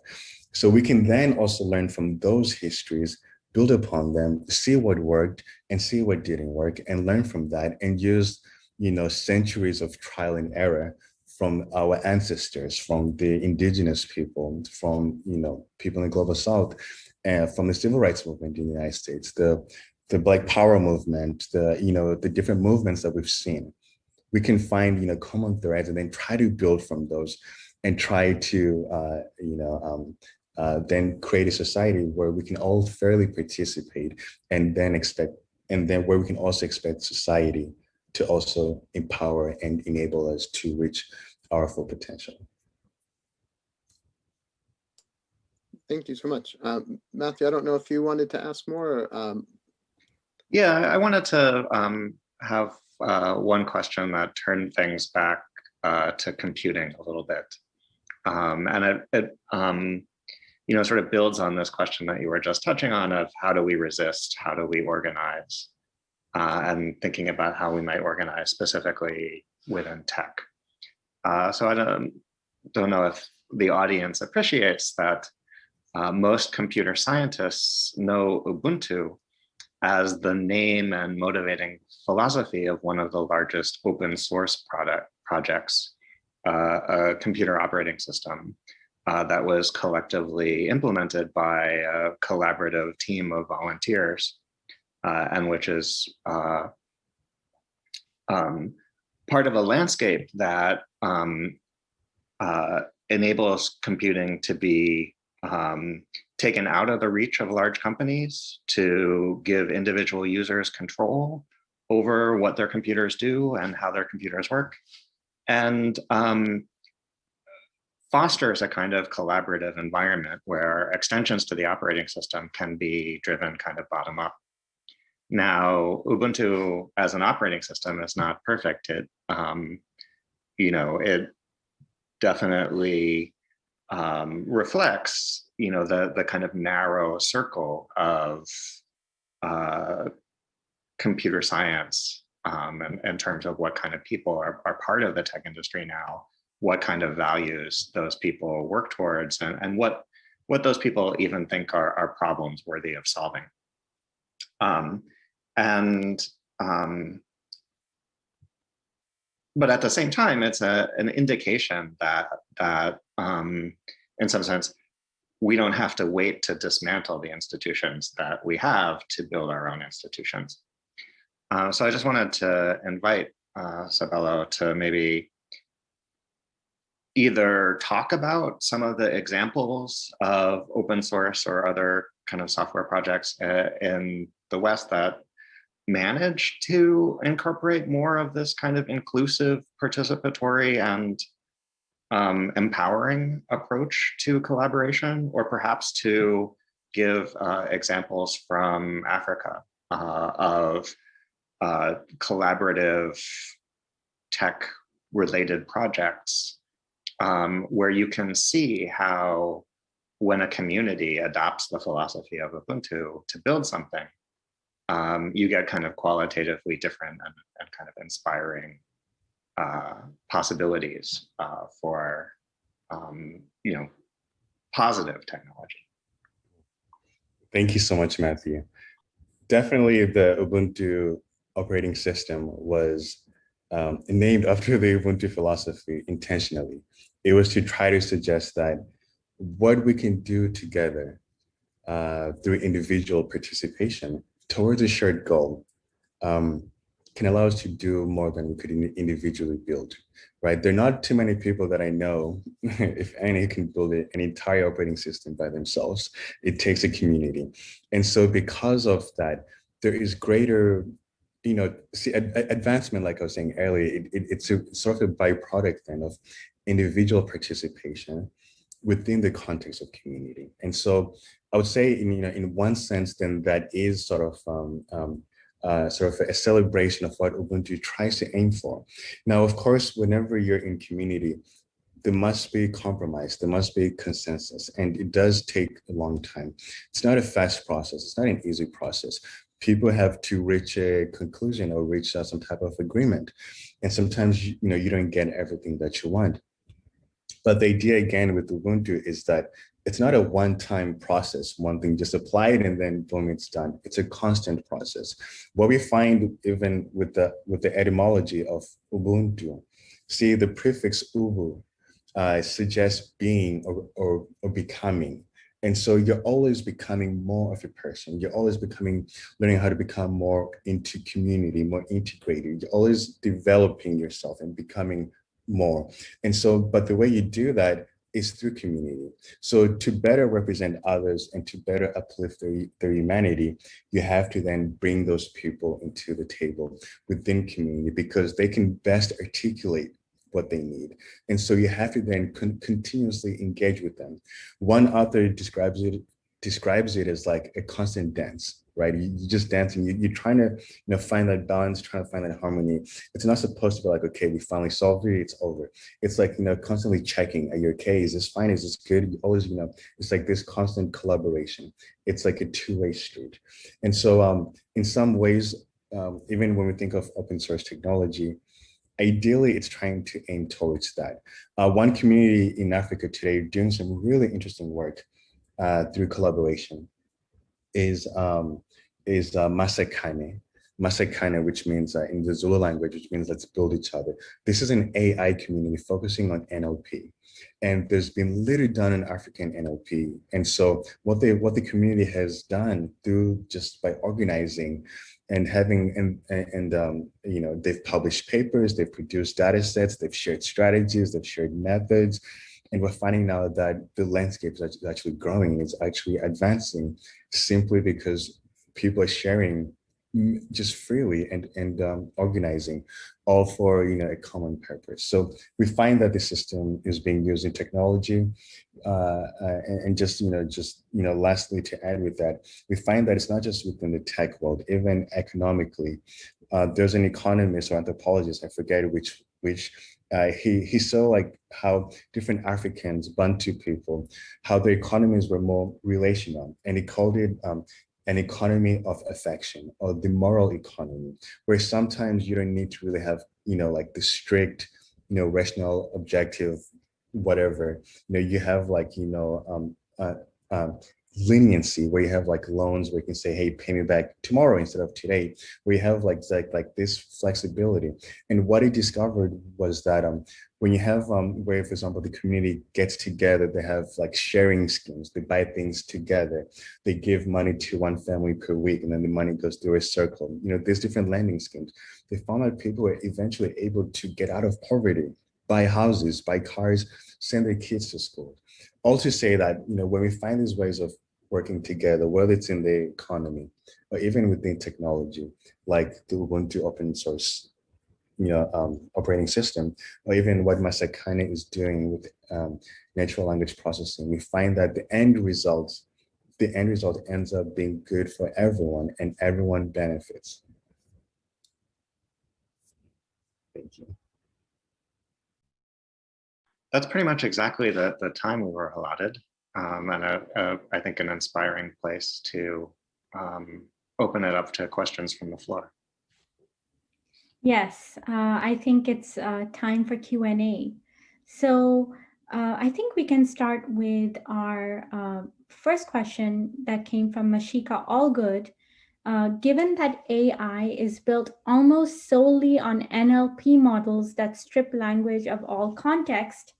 So we can then also learn from those histories, build upon them, see what worked and see what didn't work, and learn from that and use, centuries of trial and error from our ancestors, from the indigenous people, from people in the global South, and from the civil rights movement in the United States, the Black Power movement, the different movements that we've seen. We can find common threads and then try to build from those, and try to then create a society where we can all fairly participate, and then where we can also expect society to also empower and enable us to reach our full potential. Thank you so much. Matthew, I don't know if you wanted to ask more. Yeah, I wanted to have one question that turned things back to computing a little bit. And it sort of builds on this question that you were just touching on of how do we resist, how do we organize, and thinking about how we might organize specifically within tech. So I don't know if the audience appreciates that most computer scientists know Ubuntu as the name and motivating philosophy of one of the largest open source projects, a computer operating system that was collectively implemented by a collaborative team of volunteers, and which is part of a landscape that enables computing to be taken out of the reach of large companies, to give individual users control over what their computers do and how their computers work, and fosters a kind of collaborative environment where extensions to the operating system can be driven kind of bottom up. Now, Ubuntu as an operating system is not perfect. It definitely reflects, the kind of narrow circle of computer science in terms of what kind of people are part of the tech industry now, what kind of values those people work towards, and what those people even think are problems worthy of solving. But at the same time, it's an indication that in some sense, we don't have to wait to dismantle the institutions that we have to build our own institutions. So I just wanted to invite Sabelo to maybe either talk about some of the examples of open source or other kind of software projects in the West that manage to incorporate more of this kind of inclusive, participatory, and empowering approach to collaboration, or perhaps to give examples from Africa of collaborative tech-related projects where you can see how when a community adopts the philosophy of Ubuntu to build something, you get kind of qualitatively different and kind of inspiring possibilities for positive technology. Thank you so much, Matthew. Definitely the Ubuntu operating system was named after the Ubuntu philosophy intentionally. It was to try to suggest that what we can do together through individual participation towards a shared goal can allow us to do more than we could individually build, right? There are not too many people that I know, if any, can build an entire operating system by themselves. It takes a community. And so because of that, there is greater see, advancement, like I was saying earlier, it's a sort of byproduct then of individual participation within the context of community. And so I would say, in one sense, then that is sort of a celebration of what Ubuntu tries to aim for. Now, of course, whenever you're in community, there must be compromise, there must be consensus, and it does take a long time. It's not a fast process, it's not an easy process. People have to reach a conclusion or reach some type of agreement. And sometimes, you don't get everything that you want. But the idea again with Ubuntu is that it's not a one-time process, one thing just applied and then boom, it's done. It's a constant process. What we find even with the etymology of Ubuntu, see the prefix ubu suggests being or becoming. And so you're always becoming more of a person. You're always learning how to become more into community, more integrated. You're always developing yourself and becoming more. And so, but the way you do that is through community. So to better represent others and to better uplift their humanity, you have to then bring those people into the table within community because they can best articulate what they need. And so you have to then continuously engage with them. One author describes it as like a constant dance, right? You just dancing, you're trying to find that balance, trying to find that harmony. It's not supposed to be like, okay, we finally solved it, it's over. It's like, constantly checking, are you okay? Is this fine? Is this good? You always, it's like this constant collaboration. It's like a two-way street. And so in some ways, even when we think of open source technology, ideally, it's trying to aim towards that. One community in Africa today doing some really interesting work through collaboration is Masakane. Masakane, which means in the Zulu language, which means let's build each other. This is an AI community focusing on NLP. And there's been little done in African NLP. And so what the community has done through just by organizing and having, they've published papers, they've produced data sets, they've shared strategies, they've shared methods. And we're finding now that the landscape is actually growing, it's actually advancing simply because people are sharing just freely and organizing all for a common purpose. So we find that the system is being used in technology, and just lastly to add with that, we find that it's not just within the tech world, even economically. There's an economist or anthropologist, I forget which he saw like how different Africans, Bantu people, how their economies were more relational, and he called it an economy of affection, or the moral economy, where sometimes you don't need to really have, like the strict, rational, objective, whatever. You have like, leniency, where you have like loans where you can say, hey, pay me back tomorrow instead of today, where you have like this flexibility. And what he discovered was that when you have where, for example, the community gets together, they have like sharing schemes, they buy things together, they give money to one family per week, and then the money goes through a circle. There's different lending schemes. They found that people were eventually able to get out of poverty, buy houses, buy cars, send their kids to school. All to say that, when we find these ways of working together, whether it's in the economy or even within technology, like the Ubuntu open source, operating system, or even what Masakane is doing with natural language processing, we find that the end result ends up being good for everyone, and everyone benefits. Thank you. That's pretty much exactly the time we were allotted, and I think an inspiring place to open it up to questions from the floor. Yes, I think it's time for Q&A. So I think we can start with our first question that came from Mashika Allgood. Given that AI is built almost solely on NLP models that strip language of all context,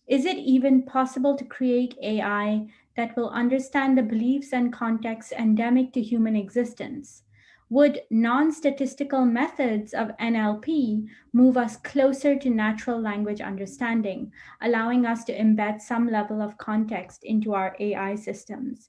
is it even possible to create AI that will understand the beliefs and contexts endemic to human existence? Would non-statistical methods of NLP move us closer to natural language understanding, allowing us to embed some level of context into our AI systems?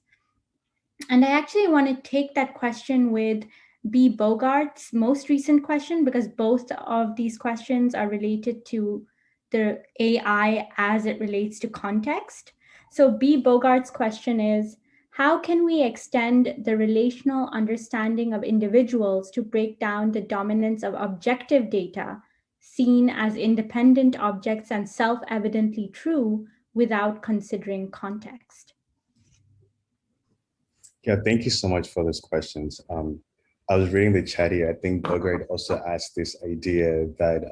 And I actually want to take that question with B. Bogart's most recent question, because both of these questions are related to the AI as it relates to context. So B. Bogart's question is, how can we extend the relational understanding of individuals to break down the dominance of objective data seen as independent objects and self-evidently true without considering context? Yeah, thank you so much for those questions. I was reading the chat here. I think Bogart also asked this idea that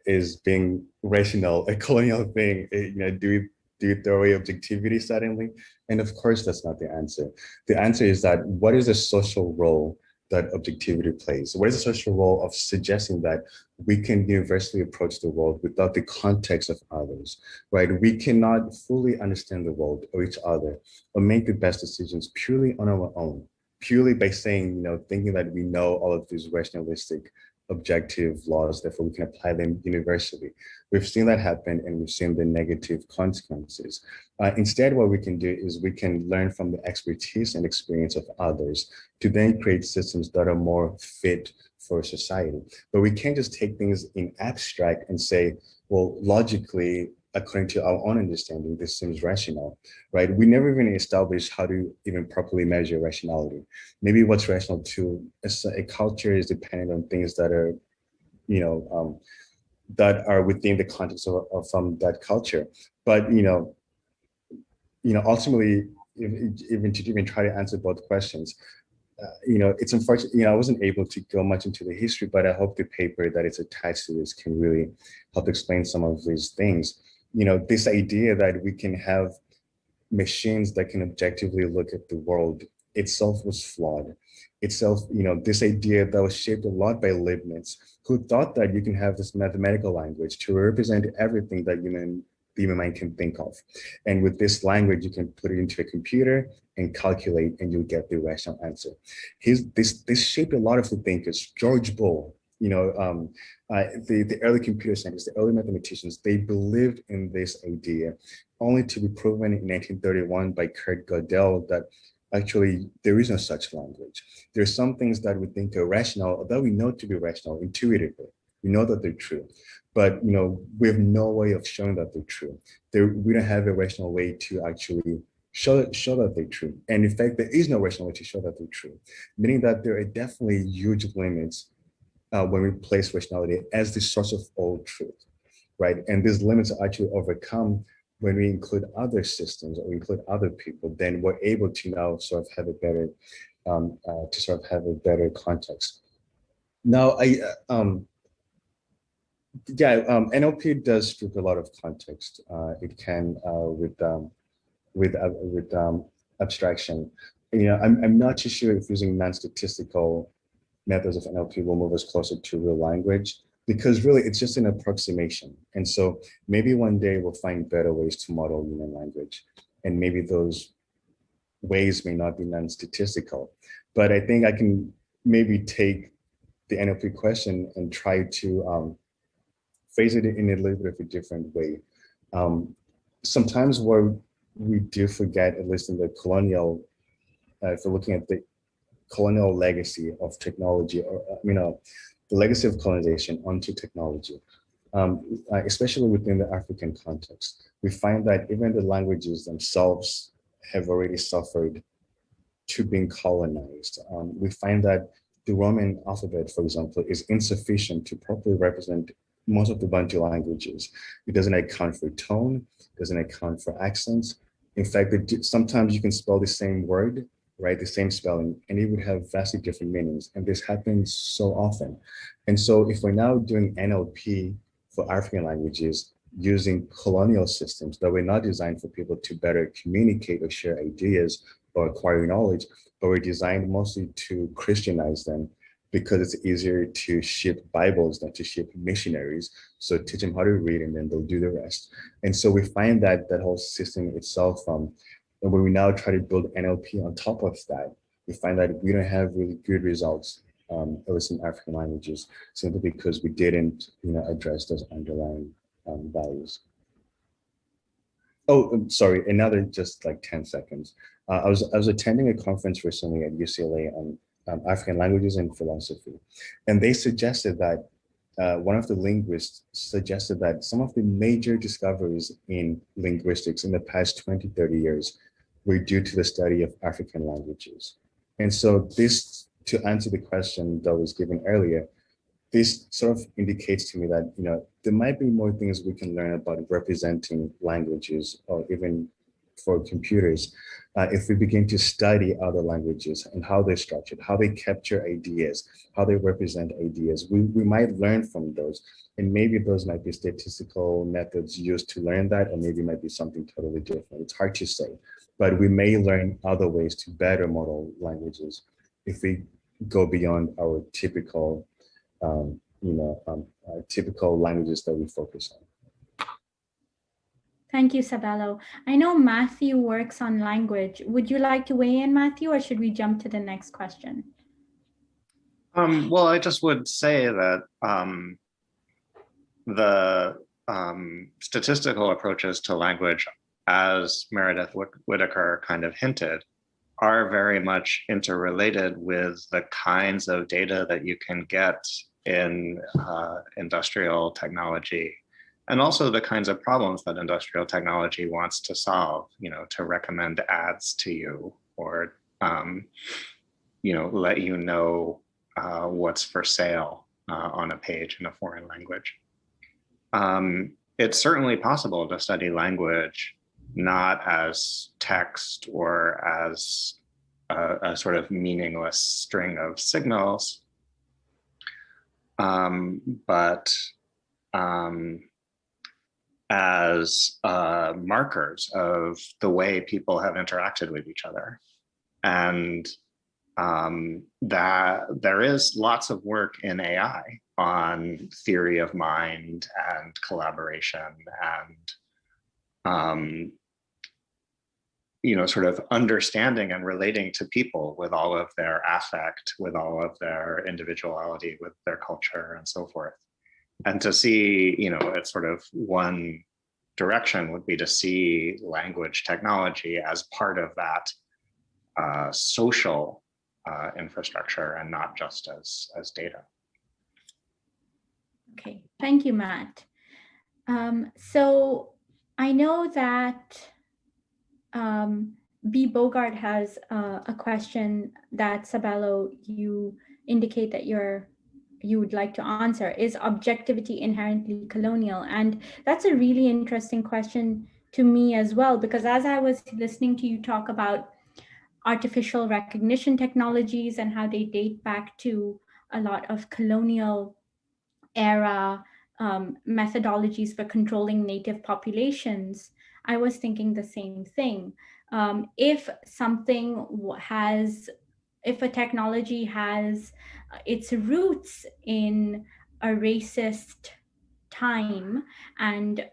is being rational a colonial thing? Do we throw away objectivity suddenly? And of course, that's not the answer. The answer is that what is the social role that objectivity plays? What is the social role of suggesting that we can universally approach the world without the context of others, right? We cannot fully understand the world or each other or make the best decisions purely on our own, purely by saying, thinking that we know all of these rationalistic objective laws, therefore we can apply them universally. We've seen that happen and we've seen the negative consequences. Instead, what we can do is we can learn from the expertise and experience of others to then create systems that are more fit for society. But we can't just take things in abstract and say, well, logically, according to our own understanding, this seems rational, right? We never even established how to even properly measure rationality. Maybe what's rational to a culture is dependent on things that are, that are within the context of that culture. But ultimately, even try to answer both questions, it's unfortunate, I wasn't able to go much into the history, but I hope the paper that it's attached to this can really help explain some of these things. This idea that we can have machines that can objectively look at the world itself was flawed. This idea that was shaped a lot by Leibniz, who thought that you can have this mathematical language to represent everything that the human mind can think of. And with this language, you can put it into a computer and calculate, and you'll get the rational answer. This shaped a lot of the thinkers. George Boole, the early computer scientists, the early mathematicians, they believed in this idea, only to be proven in 1931 by Kurt Gödel that actually there is no such language. There are some things that we think are rational, that we know to be rational intuitively. We know that they're true, but we have no way of showing that they're true. We don't have a rational way to actually show that they're true. And in fact, there is no rational way to show that they're true, meaning that there are definitely huge limits when we place rationality as the source of all truth, right? And these limits are actually overcome when we include other systems or include other people. Then we're able to now sort of have a better, context. Now, NLP does strip a lot of context. It can with abstraction. I'm not too sure if using non-statistical methods of NLP will move us closer to real language, because really it's just an approximation. And so maybe one day we'll find better ways to model human language, and maybe those ways may not be non-statistical. But I think I can maybe take the NLP question and try to phrase it in a little bit of a different way. Sometimes what we do forget, at least in the colonial, if we're looking at the colonial legacy of technology, or the legacy of colonization onto technology, especially within the African context, we find that even the languages themselves have already suffered to being colonized. We find that the Roman alphabet, for example, is insufficient to properly represent most of the Bantu languages. It doesn't account for tone, doesn't account for accents. In fact, sometimes you can spell the same word, right, the same spelling, and it would have vastly different meanings. And this happens so often. And so if we're now doing NLP for African languages using colonial systems that were not designed for people to better communicate or share ideas or acquire knowledge, but were designed mostly to Christianize them, because it's easier to ship Bibles than to ship missionaries. So teach them how to read and then they'll do the rest. And so we find that that whole system itself, and when we now try to build NLP on top of that, we find that we don't have really good results, at least in African languages, simply because we didn't address those underlying values. Oh, I'm sorry, another just like 10 seconds. I was attending a conference recently at UCLA on African languages and philosophy, and they suggested that one of the linguists suggested that some of the major discoveries in linguistics in the past 20, 30 years were due to the study of African languages. And so this, to answer the question that was given earlier, this sort of indicates to me that, you know, there might be more things we can learn about representing languages, or even for computers, if we begin to study other languages and how they're structured, how they capture ideas, how they represent ideas. We might learn from those, and maybe those might be statistical methods used to learn that, or maybe it might be something totally different. It's hard to say, but we may learn other ways to better model languages if we go beyond our typical typical languages that we focus on. Thank you, Sabelo. I know Matthew works on language. Would you like to weigh in, Matthew, or should we jump to the next question? Well, I just would say that the statistical approaches to language, as Meredith Whittaker kind of hinted, are very much interrelated with the kinds of data that you can get in industrial technology, and also the kinds of problems that industrial technology wants to solve, you know, to recommend ads to you, or, you know, let you know what's for sale on a page in a foreign language. It's certainly possible to study language not as text or as a sort of meaningless string of signals, but as markers of the way people have interacted with each other. And that there is lots of work in AI on theory of mind and collaboration and you know, sort of understanding and relating to people with all of their affect, with all of their individuality, with their culture and so forth. And to see, you know, it's sort of one direction would be to see language technology as part of that social infrastructure, and not just as data. Okay, thank you, Matt. So I know that B. Bogart has a question that, Sabelo, you indicate that you would like to answer. Is objectivity inherently colonial? And that's a really interesting question to me as well, because as I was listening to you talk about artificial recognition technologies and how they date back to a lot of colonial era methodologies for controlling native populations, I was thinking the same thing. If a technology has its roots in a racist time, and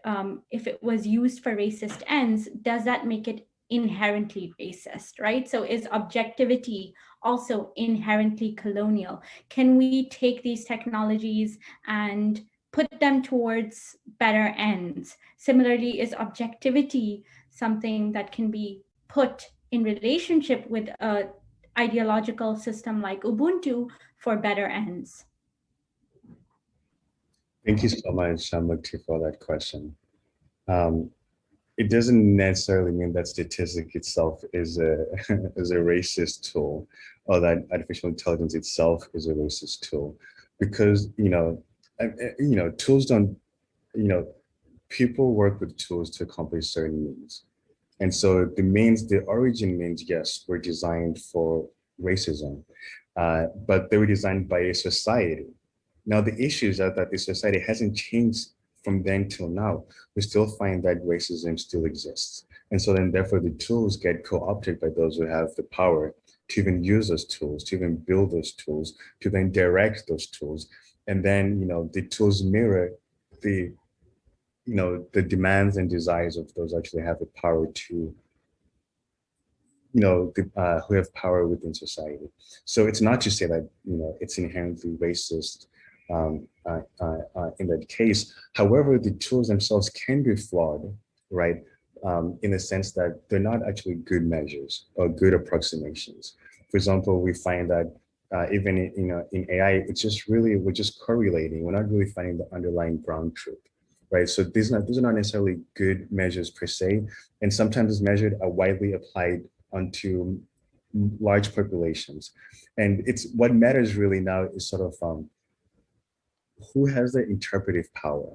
if it was used for racist ends, does that make it inherently racist, right? So is objectivity also inherently colonial? Can we take these technologies and put them towards better ends? Similarly, is objectivity something that can be put in relationship with an ideological system like Ubuntu for better ends? Thank you so much, Shamukti, for that question. It doesn't necessarily mean that statistic itself is a is a racist tool, or that artificial intelligence itself is a racist tool, because tools don't, people work with tools to accomplish certain needs, and so the origin means, yes, were designed for racism, but they were designed by a society. Now the issues are that the society hasn't changed from then till now. We still find that racism still exists. And so then therefore the tools get co-opted by those who have the power to even use those tools, to even build those tools, to then direct those tools. And then, the tools mirror the demands and desires of those who actually have the power to, who have power within society. So it's not to say that, it's inherently racist in that case. However, the tools themselves can be flawed, right? in the sense that they're not actually good measures or good approximations. For example, we find that even in AI, it's just really, we're just correlating. We're not really finding the underlying ground truth, right? So these are not necessarily good measures per se, and sometimes it's measured are widely applied onto large populations. And it's what matters really now is sort of who has the interpretive power,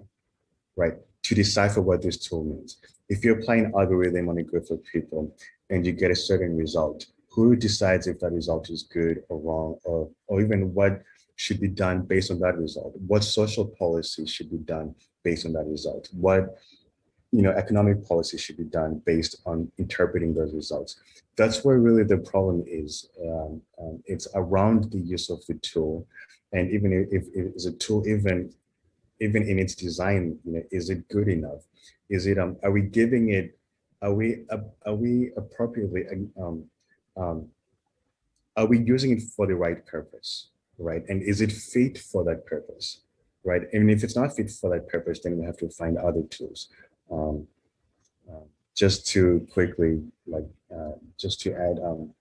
right, to decipher what this tool means. If you apply an algorithm on a group of people and you get a certain result, who decides if that result is good or wrong, or even what should be done based on that result? What social policy should be done based on that result? What economic policy should be done based on interpreting those results? That's where really the problem is. It's around the use of the tool, and even if it's a tool, even in its design, is it good enough? Is it are we giving it? Are we appropriately? Are we using it for the right purpose, right? And is it fit for that purpose, right? And if it's not fit for that purpose, then we have to find other tools. Just to quickly, just to add, and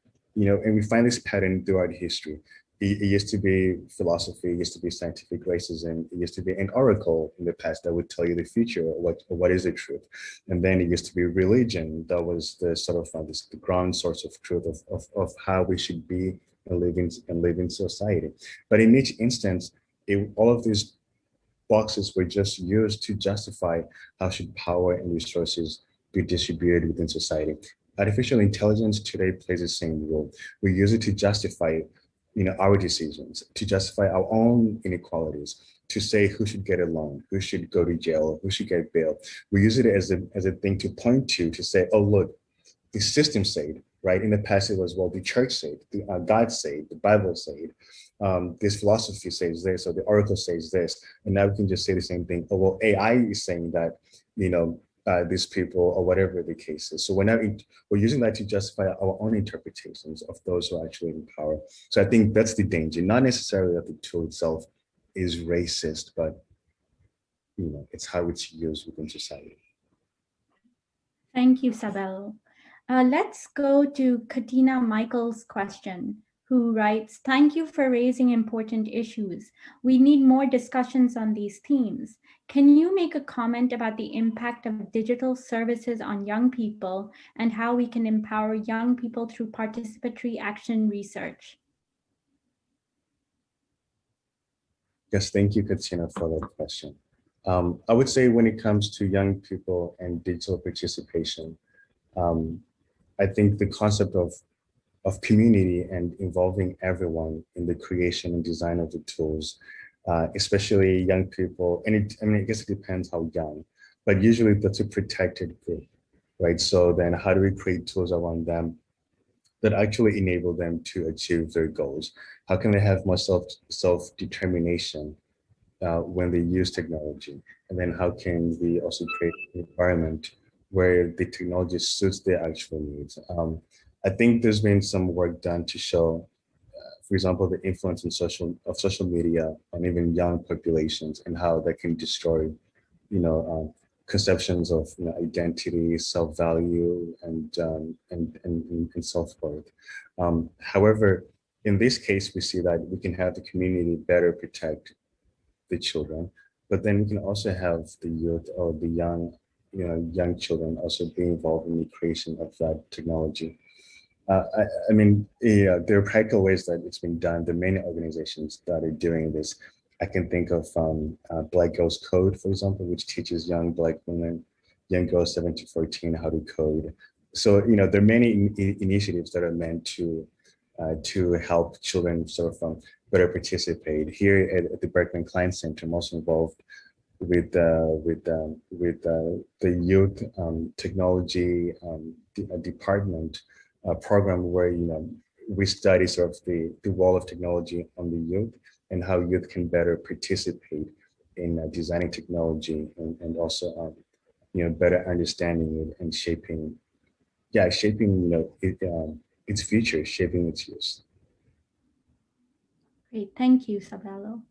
we find this pattern throughout history. It used to be philosophy, it used to be scientific racism, it used to be an oracle in the past that would tell you the future, what is the truth. And then it used to be religion that was the sort of the ground source of truth of how we should be and live in society. But in each instance, all of these boxes were just used to justify how should power and resources be distributed within society. Artificial intelligence today plays the same role. We use it to justify our decisions, to justify our own inequalities, to say who should get a loan, who should go to jail, who should get bail. We use it as a thing to point to say, oh, look, the system said, right? In the past, it was, well, the church said, God said, the Bible said, this philosophy says this, or the oracle says this. And now we can just say the same thing. Oh, well, AI is saying that, these people, or whatever the case is. So we're using that to justify our own interpretations of those who are actually in power. So I think that's the danger, not necessarily that the tool itself is racist, but it's how it's used within society. Thank you, Sabelo. Let's go to Katina Michael's question, who writes, thank you for raising important issues. We need more discussions on these themes. Can you make a comment about the impact of digital services on young people and how we can empower young people through participatory action research? Yes, thank you, Katina, for that question. I would say when it comes to young people and digital participation, I think the concept of community and involving everyone in the creation and design of the tools, especially young people, and I guess it depends how young, but usually that's a protected group, right? So then how do we create tools around them that actually enable them to achieve their goals? How can they have more self-determination when they use technology? And then how can we also create an environment where the technology suits their actual needs? I think there's been some work done to show, for example, the influence of social media on even young populations and how that can destroy, conceptions of identity, self-value, and self-worth. However, in this case, we see that we can have the community better protect the children, but then we can also have the youth or the young children also be involved in the creation of that technology. There are practical ways that it's been done. There are many organizations that are doing this. I can think of Black Girls Code, for example, which teaches young Black women, young girls 7 to 14, how to code. So, there are many initiatives that are meant to help children sort of better participate. Here at the Berkman Klein Center, I'm also involved with the youth technology department program where we study sort of the role of technology on the youth and how youth can better participate in designing technology and also better understanding it and shaping its future, shaping its use. Great, thank you, Sabelo.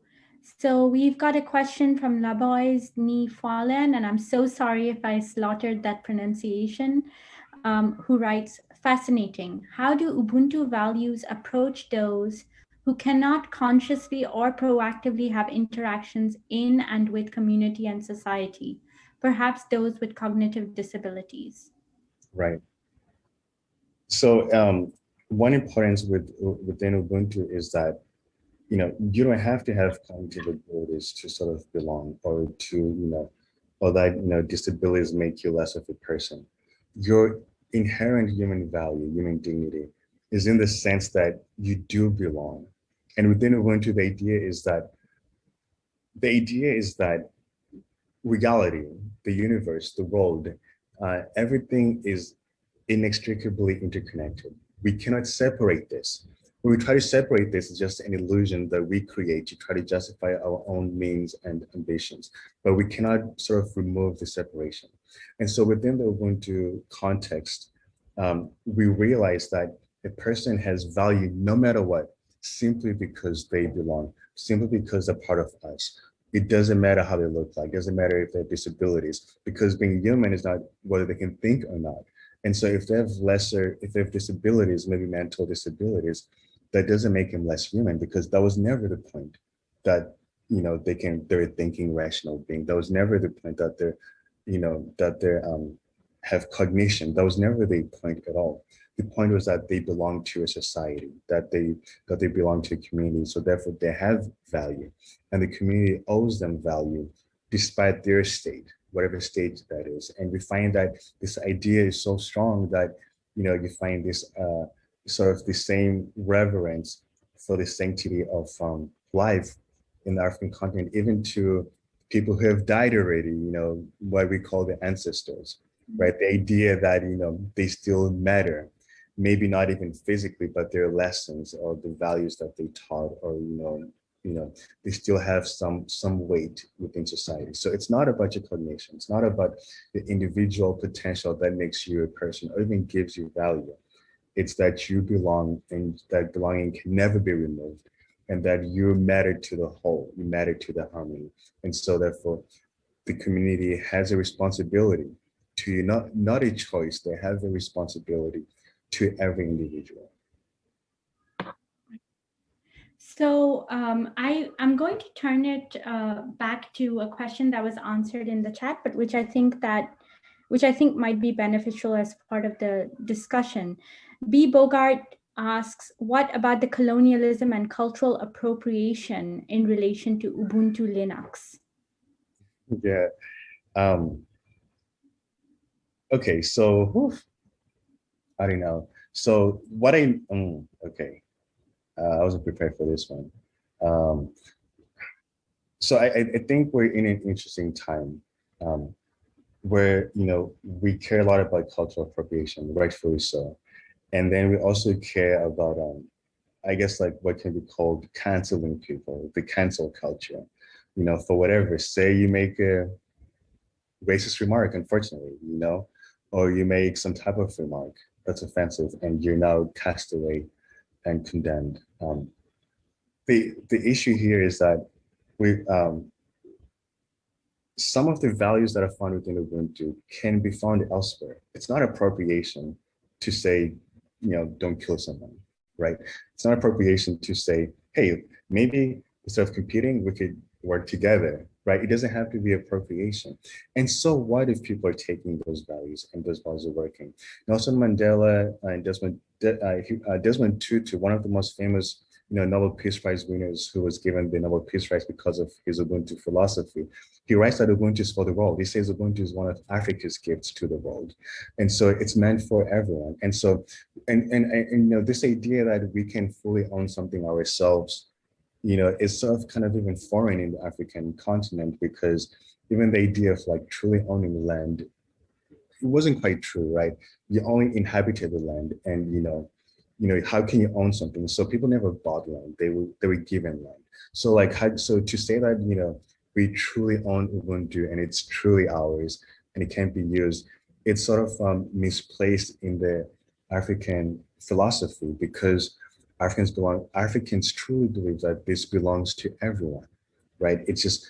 So we've got a question from Labois Ni Falen, and I'm so sorry if I slaughtered that pronunciation, who writes, fascinating. How do Ubuntu values approach those who cannot consciously or proactively have interactions in and with community and society, perhaps those with cognitive disabilities? Right. So one importance within Ubuntu is that, you know, you don't have to have cognitive abilities to sort of belong, or to, you know, or that, you know, disabilities make you less of a person. Your inherent human value, human dignity, is in the sense that you do belong. And within Ubuntu, the idea is that reality, the universe, the world, everything is inextricably interconnected. We cannot separate this. When we try to separate this, it's just an illusion that we create to try to justify our own means and ambitions, but we cannot sort of remove the separation. And so within the Ubuntu context, we realize that a person has value no matter what, simply because they belong, simply because they're part of us. It doesn't matter how they look like, it doesn't matter if they have disabilities, because being human is not whether they can think or not. And so if they have disabilities, maybe mental disabilities, that doesn't make them less human, because that was never the point, that, you know, they're a thinking rational being. That was never the point, that they're, you know, that they have cognition. That was never the point at all. The point was that they belong to a society, that they belong to a community. So therefore they have value, and the community owes them value despite their state, whatever state that is. And we find that this idea is so strong that, you know, you find this sort of the same reverence for the sanctity of life in the African continent, even to people who have died already, you know, what we call the ancestors, right? The idea that, you know, they still matter, maybe not even physically, but their lessons or the values that they taught, or, you know, they still have some weight within society. So it's not about your cognition. It's not about the individual potential that makes you a person or even gives you value. It's that you belong, and that belonging can never be removed, and that you matter to the whole, you matter to the harmony. And so therefore, the community has a responsibility to you, not a choice. They have a responsibility to every individual. So I'm going to turn it back to a question that was answered in the chat, but which I think might be beneficial as part of the discussion. B. Bogart asks, what about the colonialism and cultural appropriation in relation to Ubuntu Linux? Yeah. Okay, so I don't know. So what okay. I wasn't prepared for this one. So I think we're in an interesting time where, you know, we care a lot about cultural appropriation, rightfully so. And then we also care about, I guess, like what can be called canceling people, the cancel culture, you know, for whatever. Say you make a racist remark, unfortunately, you know, or you make some type of remark that's offensive, and you're now cast away and condemned. The issue here is that some of the values that are found within Ubuntu can be found elsewhere. It's not appropriation to say, you know, don't kill someone, right? It's not appropriation to say, hey, maybe instead of competing, we could work together, right? It doesn't have to be appropriation. And so what if people are taking those values and those values are working? Nelson Mandela and Desmond Tutu, one of the most famous, you know, Nobel Peace Prize winners, who was given the Nobel Peace Prize because of his Ubuntu philosophy. He writes that Ubuntu is for the world. He says Ubuntu is one of Africa's gifts to the world. And so it's meant for everyone. And so, and you know, this idea that we can fully own something ourselves, you know, is sort of kind of even foreign in the African continent, because even the idea of like truly owning land, it wasn't quite true, right? You only inhabited the land, and you know, how can you own something? So people never bought land; they were given land. So like, so to say that, you know, we truly own Ubuntu and it's truly ours and it can't be used, it's sort of misplaced in the African philosophy, because Africans truly believe that this belongs to everyone. right? It's just,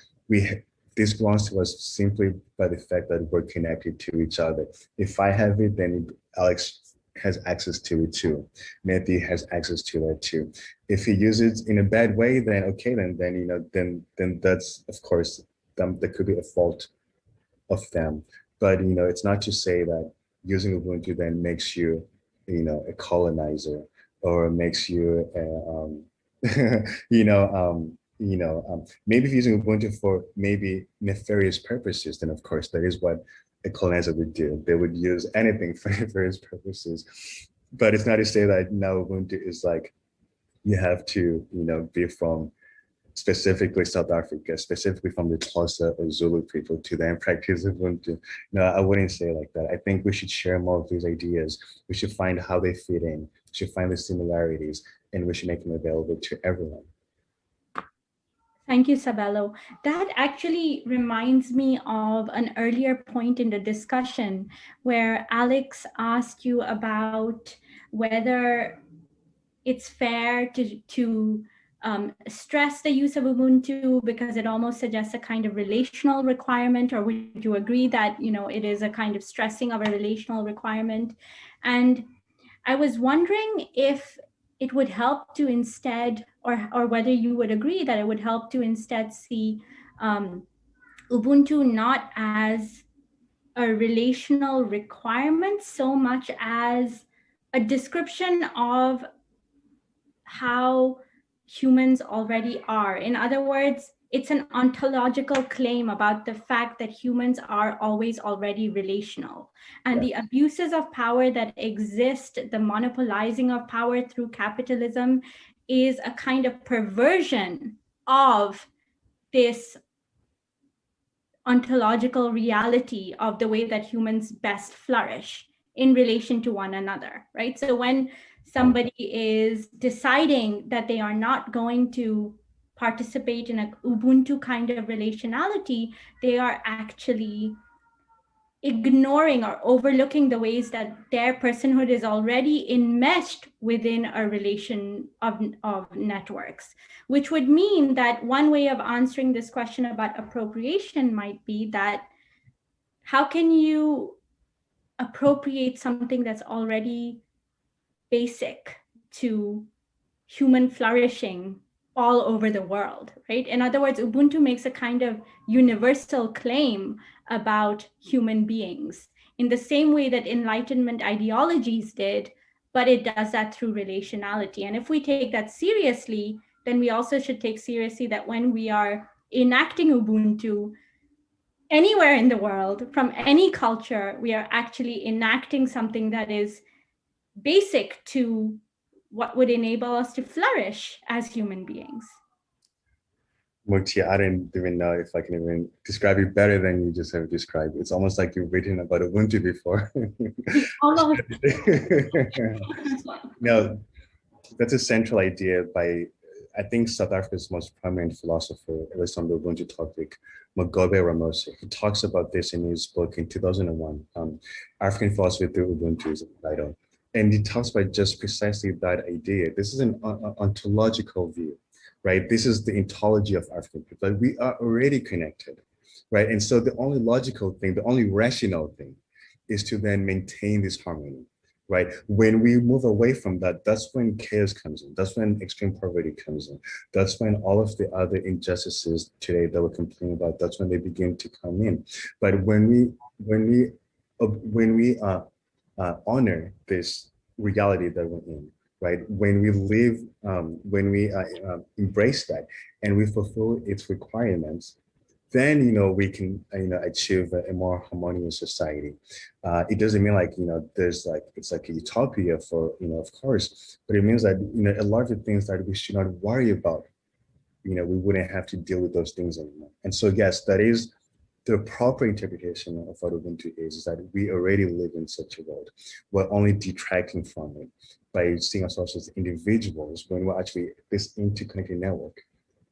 this belongs to us simply by the fact that we're connected to each other. If I have it, then Alex has access to it too. Matthew has access to that too. If he uses it in a bad way, then okay, then that's, of course, there could be a fault of them. But it's not to say that using Ubuntu then makes you, a colonizer, or makes you maybe if you're using Ubuntu for maybe nefarious purposes, then of course that is what a colonizer would do. They would use anything for nefarious purposes. But it's not to say that now Ubuntu is like, you have to, be from specifically South Africa, specifically from the Xhosa or Zulu people to then practice Ubuntu. No, I wouldn't say like that. I think we should share more of these ideas. We should find how they fit in. We should find the similarities, and we should make them available to everyone. Thank you, Sabelo. That actually reminds me of an earlier point in the discussion where Alex asked you about whether it's fair to stress the use of Ubuntu because it almost suggests a kind of relational requirement, or would you agree that it is a kind of stressing of a relational requirement? And I was wondering if it would help to instead, or whether you would agree that it would help to instead see Ubuntu not as a relational requirement so much as a description of how humans already are. In other words, it's an ontological claim about the fact that humans are always already relational. And the abuses of power that exist, the monopolizing of power through capitalism, is a kind of perversion of this ontological reality of the way that humans best flourish in relation to one another, right? So when somebody is deciding that they are not going to participate in a Ubuntu kind of relationality, they are actually ignoring or overlooking the ways that their personhood is already enmeshed within a relation of networks, which would mean that one way of answering this question about appropriation might be that how can you appropriate something that's already basic to human flourishing all over the world, right? In other words, Ubuntu makes a kind of universal claim about human beings in the same way that Enlightenment ideologies did, but it does that through relationality. And if we take that seriously, then we also should take seriously that when we are enacting Ubuntu anywhere in the world, from any culture, we are actually enacting something that is basic to what would enable us to flourish as human beings. Mukti, I didn't even know if I can even describe it better than you just have described. It's almost like you've written about Ubuntu before. Almost. No, that's a central idea by, I think, South Africa's most prominent philosopher, at least on the Ubuntu topic, Mogobe Ramose. He talks about this in his book in 2001, African Philosophy Through Ubuntu is the title. And he talks about just precisely that idea. This is an ontological view, right? This is the ontology of African people. Like, we are already connected, right? And so the only logical thing, the only rational thing is to then maintain this harmony, right? When we move away from that, that's when chaos comes in. That's when extreme poverty comes in. That's when all of the other injustices today that we're complaining about, that's when they begin to come in. But when we honor this reality that we're in, right? When we live, when we embrace that and we fulfill its requirements, then we can achieve a more harmonious society. It doesn't mean like there's like it's like a utopia for of course, but it means that a lot of the things that we should not worry about, we wouldn't have to deal with those things anymore. And so yes, that is the proper interpretation of what Ubuntu is that we already live in such a world. We're only detracting from it by seeing ourselves as individuals when we're actually this interconnected network.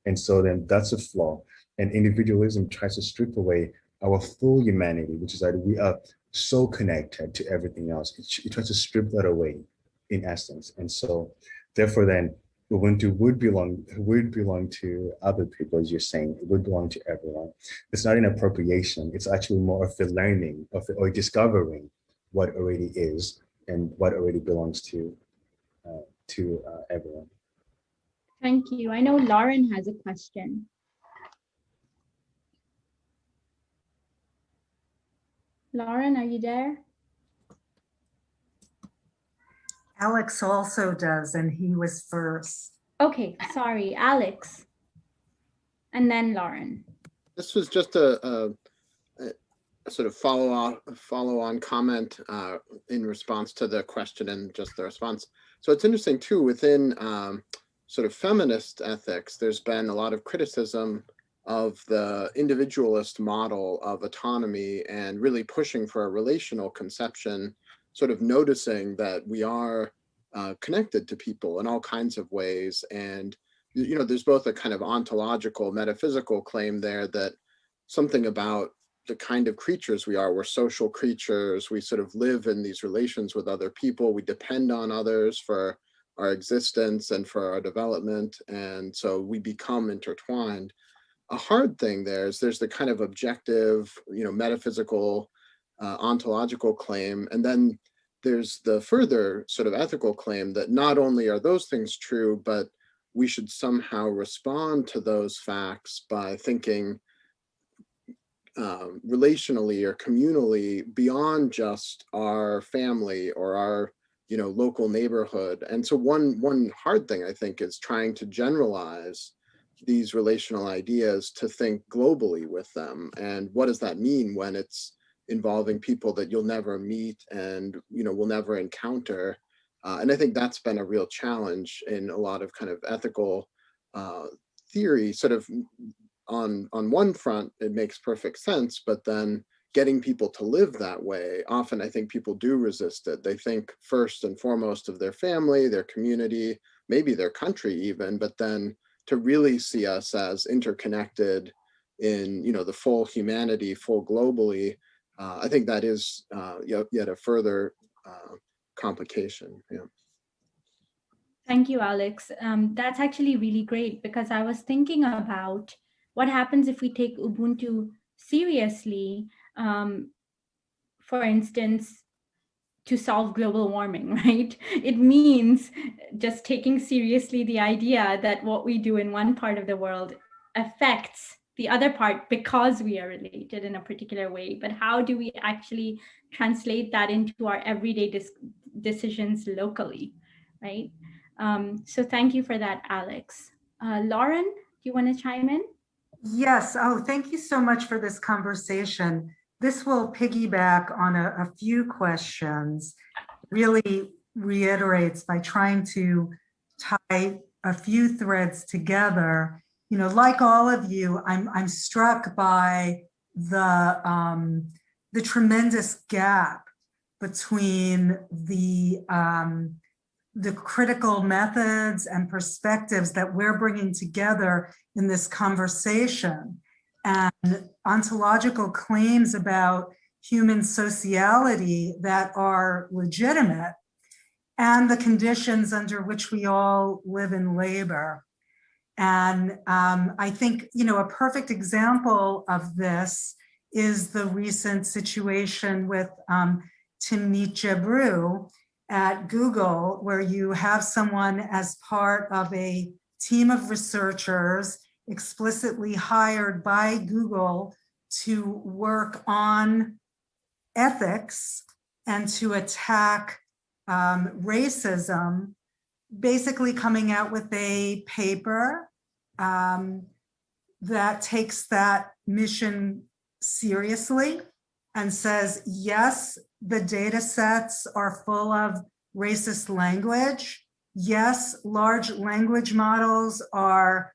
And so then that's a flaw. And individualism tries to strip away our full humanity, which is that we are so connected to everything else. It tries to strip that away in essence. And so therefore then Ubuntu would belong to other people, as you're saying. It would belong to everyone. It's not an appropriation. It's actually more of the learning of or discovering what already is and what already belongs to everyone. Thank you. I know Lauren has a question. Lauren, are you there? Alex also does, and he was first. Okay, sorry, Alex. And then Lauren. This was just a sort of follow-on comment in response to the question and just the response. So it's interesting too, within sort of feminist ethics, there's been a lot of criticism of the individualist model of autonomy and really pushing for a relational conception, sort of noticing that we are connected to people in all kinds of ways. And, you know, there's both a kind of ontological, metaphysical claim there that something about the kind of creatures we are. We're social creatures. We sort of live in these relations with other people. We depend on others for our existence and for our development. And so we become intertwined. A hard thing there is there's the kind of objective, you know, metaphysical, ontological claim. And then there's the further sort of ethical claim that not only are those things true, but we should somehow respond to those facts by thinking relationally or communally beyond just our family or our, you know, local neighborhood. And so one hard thing, I think, is trying to generalize these relational ideas to think globally with them. And what does that mean when it's involving people that you'll never meet and, you know, will never encounter? And I think that's been a real challenge in a lot of kind of ethical theory. Sort of on one front, it makes perfect sense, but then getting people to live that way, often I think people do resist it. They think first and foremost of their family, their community, maybe their country even, but then to really see us as interconnected in, you know, the full humanity, full globally, I think that is yet a further complication. Yeah. Thank you, Alex. That's actually really great because I was thinking about what happens if we take Ubuntu seriously, for instance, to solve global warming, right? It means just taking seriously the idea that what we do in one part of the world affects the other part because we are related in a particular way. But how do we actually translate that into our everyday decisions locally, right? So thank you for that, Alex. Lauren, do you want to chime in? Yes. Oh, thank you so much for this conversation. This will piggyback on a few questions, really reiterates by trying to tie a few threads together. You know, like all of you, I'm struck by the tremendous gap between the critical methods and perspectives that we're bringing together in this conversation, and ontological claims about human sociality that are legitimate, and the conditions under which we all live and labor. And I think, you know, a perfect example of this is the recent situation with Timnit Gebru at Google, where you have someone as part of a team of researchers explicitly hired by Google to work on ethics and to attack racism, basically coming out with a paper that takes that mission seriously and says, yes, the data sets are full of racist language. Yes, large language models are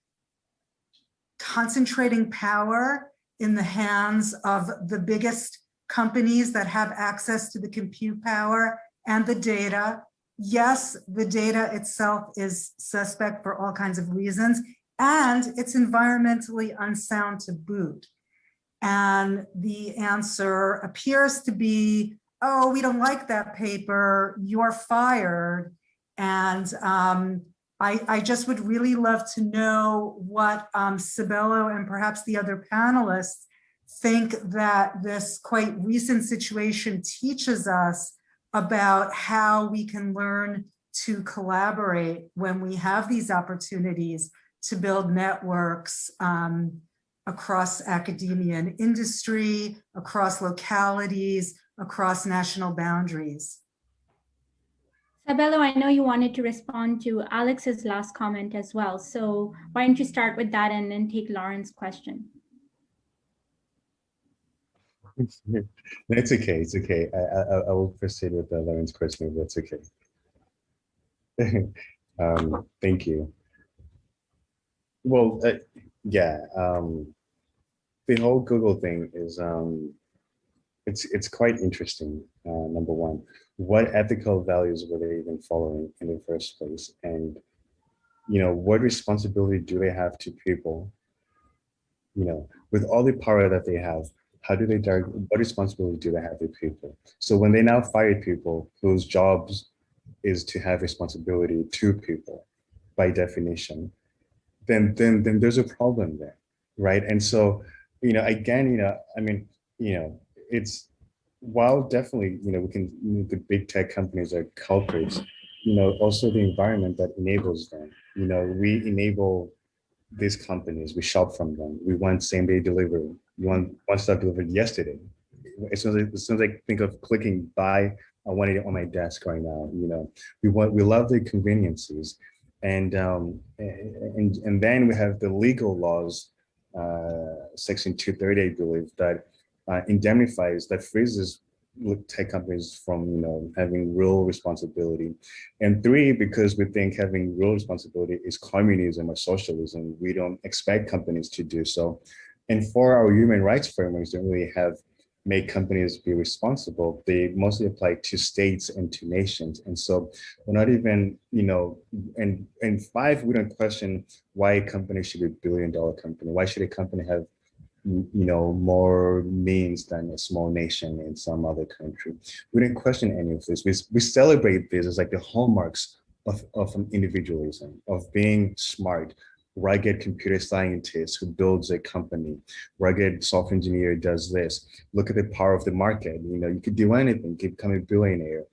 concentrating power in the hands of the biggest companies that have access to the compute power and the data. Yes, the data itself is suspect for all kinds of reasons, and it's environmentally unsound to boot. And the answer appears to be, oh, we don't like that paper, you're fired. And I just would really love to know what Sibello and perhaps the other panelists think that this quite recent situation teaches us about how we can learn to collaborate when we have these opportunities to build networks across academia and industry, across localities, across national boundaries. Sabelo, I know you wanted to respond to Alex's last comment as well. So why don't you start with that and then take Lauren's question? It's okay. It's okay. I will proceed with Lauren's question. That's okay. Thank you. Well, yeah. The whole Google thing is it's quite interesting. Number one, what ethical values were they even following in the first place, and what responsibility do they have to people? With all the power that they have, how do they direct? What responsibility do they have to people? So when they now fire people whose jobs is to have responsibility to people, by definition, then there's a problem there, right? And so, again, I mean, it's while definitely, we can the big tech companies are culprits, also the environment that enables them. We enable these companies, we shop from them. We want same-day delivery. We want one stuff delivered yesterday. As soon as I think of clicking buy, I want it on my desk right now. We love the conveniences, and then we have the legal laws, Section 230, I believe, that indemnifies, that freezes tech companies from having real responsibility. And three, because we think having real responsibility is communism or socialism, we don't expect companies to do so. And for our human rights frameworks don't really have make companies be responsible. They mostly apply to states and to nations. And so we're not even, and five, we don't question why a company should be a billion-dollar company. Why should a company have more means than a small nation in some other country? We didn't question any of this. We celebrate this as like the hallmarks of individualism, of being smart. Rugged computer scientist who builds a company, rugged software engineer does this. Look at the power of the market. You could do anything, you could become a billionaire.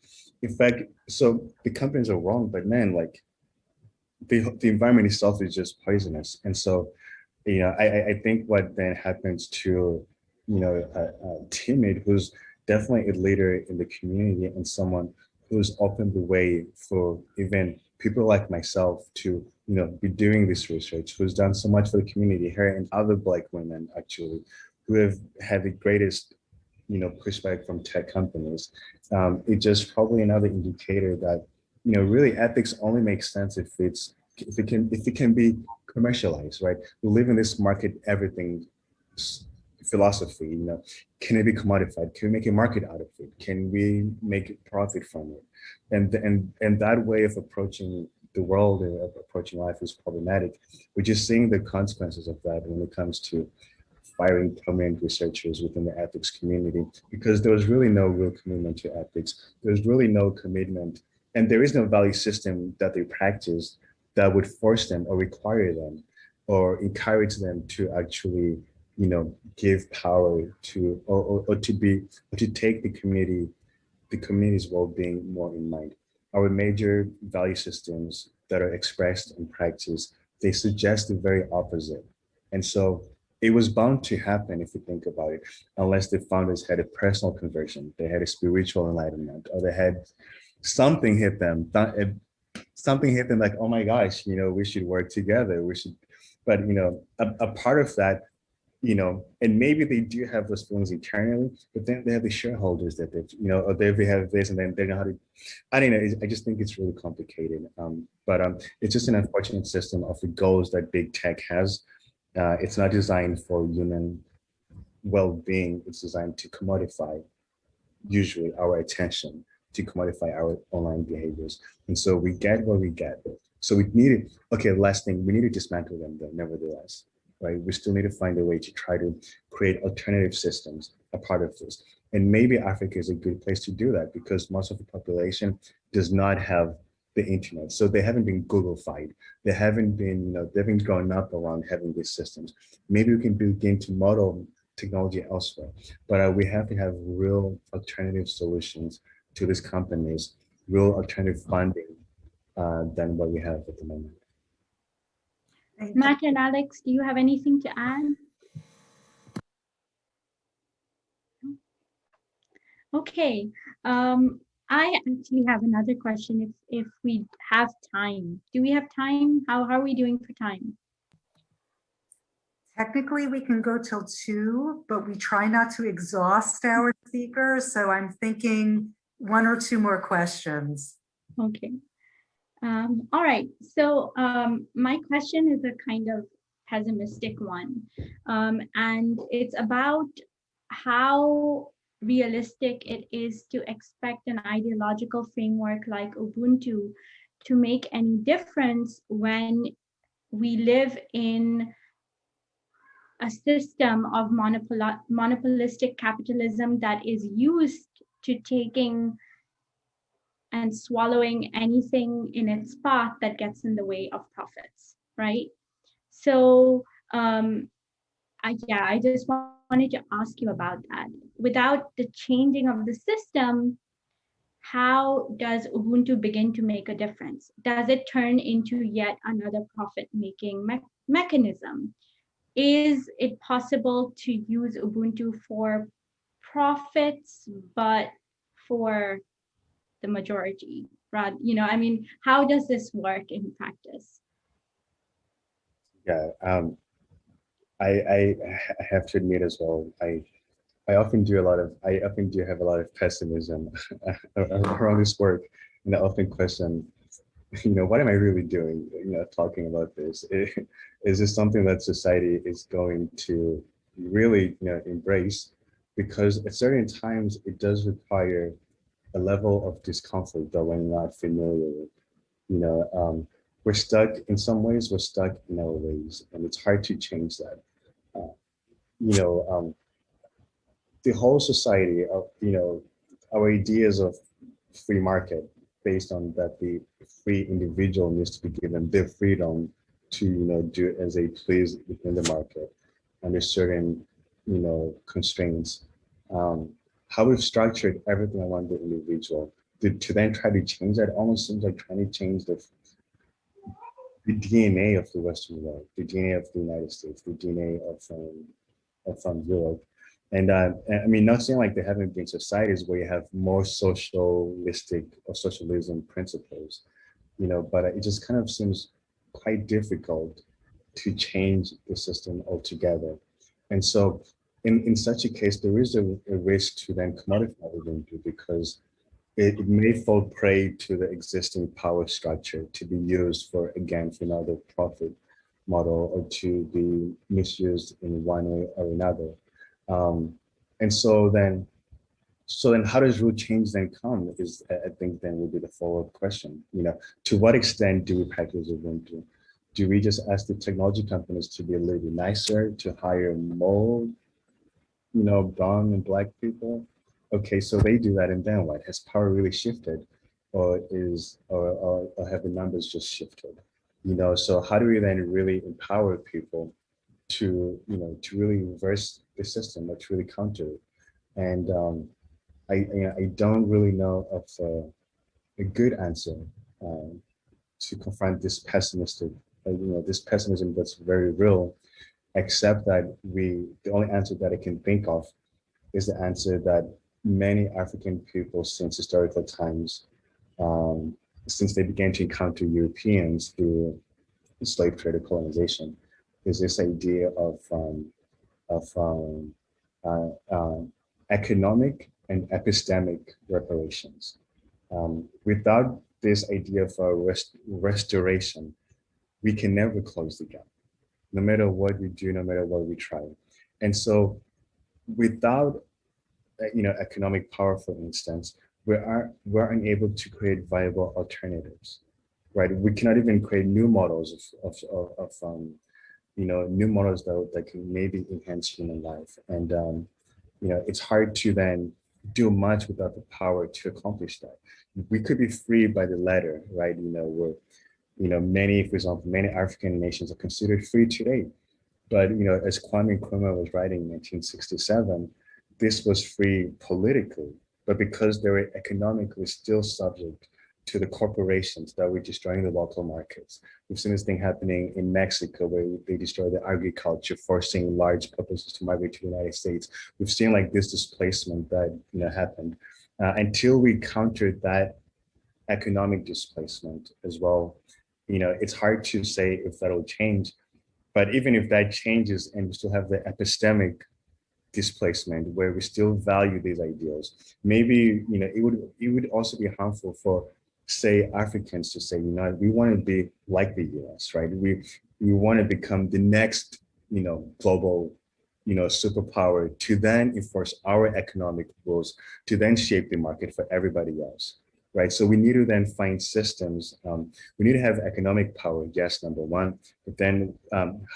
In fact, so the companies are wrong, but then like the environment itself is just poisonous. And so I think what then happens to, Timid, who's definitely a leader in the community and someone who's opened the way for even people like myself to, be doing this research, who's done so much for the community, her and other Black women actually, who have had the greatest, pushback from tech companies. It's just probably another indicator that, really ethics only makes sense if it can be commercialized, right? We live in this market everything philosophy. Can it be commodified? Can we make a market out of it? Can we make a profit from it? And that way of approaching the world and approaching life is problematic. We're just seeing the consequences of that when it comes to firing prominent researchers within the ethics community, because there was really no real commitment to ethics. There's really no commitment, and there is no value system that they practice that would force them or require them or encourage them to actually, give power to or to take the community's well-being more in mind. Our major value systems that are expressed in practice, they suggest the very opposite. And so it was bound to happen if you think about it, unless the founders had a personal conversion, they had a spiritual enlightenment, or they had something hit them, like, oh my gosh, we should work together. But a part of that, and maybe they do have those feelings internally, but then they have the shareholders that or they have this, and then they know how to, I don't know, I just think it's really complicated. But it's just an unfortunate system of the goals that big tech has. It's not designed for human well-being. It's designed to commodify, usually, our attention, to commodify our online behaviors. And so we get what we get. So we need to, okay, last thing, we need to dismantle them though, nevertheless, right? We still need to find a way to try to create alternative systems a part of this. And maybe Africa is a good place to do that because most of the population does not have the internet. So they haven't been Google-fied. They haven't been, they haven't grown up around having these systems. Maybe we can begin to model technology elsewhere, but we have to have real alternative solutions to these companies, real alternative funding than what we have at the moment. Matt and Alex, do you have anything to add? Okay, I actually have another question if we have time. Do we have time? How are we doing for time? Technically, we can go till 2, but we try not to exhaust our speakers. So I'm thinking 1 or 2 more questions. Okay. All right. So my question is a kind of pessimistic one. And it's about how realistic it is to expect an ideological framework like Ubuntu to make any difference when we live in a system of monopolistic capitalism that is used to taking and swallowing anything in its path that gets in the way of profits, right? So I just wanted to ask you about that. Without the changing of the system, how does Ubuntu begin to make a difference? Does it turn into yet another profit-making mechanism? Is it possible to use Ubuntu for profits, but for the majority, right? I mean, how does this work in practice? Yeah, I have to admit as well, I often do have a lot of pessimism around this work, and I often question, what am I really doing, talking about this? Is this something that society is going to really, embrace? Because at certain times, it does require a level of discomfort that we're not familiar with. We're stuck, in some ways, we're stuck in our ways, and it's hard to change that. The whole society of, our ideas of free market based on that the free individual needs to be given their freedom to, do as they please within the market under certain, constraints. How we've structured everything around the individual to then try to change that almost seems like trying to change the DNA of the Western world, the DNA of the United States, the DNA of Europe. And I mean, not saying like there haven't been societies where you have more socialistic or socialism principles, but it just kind of seems quite difficult to change the system altogether. And so in such a case, there is a risk to then commodify Ubuntu because it may fall prey to the existing power structure to be used for another profit model or to be misused in one way or another. And so then how does real change then come is, I think, then would be the follow-up question. To what extent do we practice Ubuntu? Do we just ask the technology companies to be a little bit nicer, to hire more, brown and black people? Okay, so they do that, and then what? Has power really shifted, or have the numbers just shifted? So how do we then really empower people to really reverse the system, or to really counter it? And I don't really know of a good answer to confront this pessimistic, this pessimism that's very real, except that the only answer that I can think of is the answer that many African people since historical times, since they began to encounter Europeans through slave trade or colonization, is this idea of economic and epistemic reparations. Without this idea of restoration, we can never close the gap, no matter what we do, no matter what we try. And so without economic power, for instance, we're unable to create viable alternatives, right? We cannot even create new models of new models that can maybe enhance human life. And it's hard to then do much without the power to accomplish that. we could be free by the letter, right? Many, for example, many African nations are considered free today. But, as Kwame Nkrumah was writing in 1967, this was free politically, but because they were economically still subject to the corporations that were destroying the local markets. We've seen this thing happening in Mexico, where they destroy the agriculture, forcing large populations to migrate to the United States. We've seen like this displacement that happened. Until we countered that economic displacement as well, it's hard to say if that'll change. But even if that changes and we still have the epistemic displacement where we still value these ideals, maybe it would also be harmful for, say, Africans to say, we want to be like the US, right? We want to become the next global superpower, to then enforce our economic rules, to then shape the market for everybody else. Right, so we need to then find systems. We need to have economic power, yes, number one, but then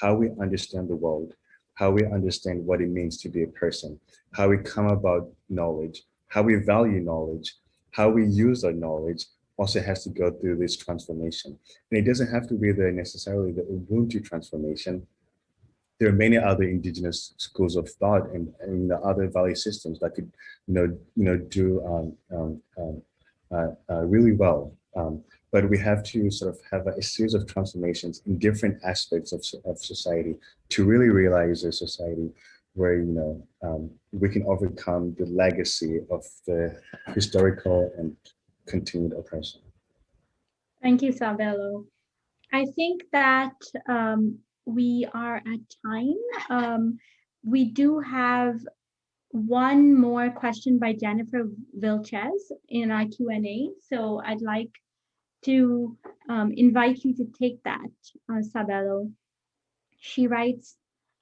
how we understand the world, how we understand what it means to be a person, how we come about knowledge, how we value knowledge, how we use our knowledge also has to go through this transformation. And it doesn't have to be necessarily the Ubuntu transformation. There are many other indigenous schools of thought and other value systems that could, do really well. But we have to sort of have a series of transformations in different aspects of society to really realize a society where we can overcome the legacy of the historical and continued oppression. Thank you, Sabelo. I think that we are at time. We do have one more question by Jennifer Vilches in our Q&A. So I'd like to invite you to take that, Sabelo. She writes,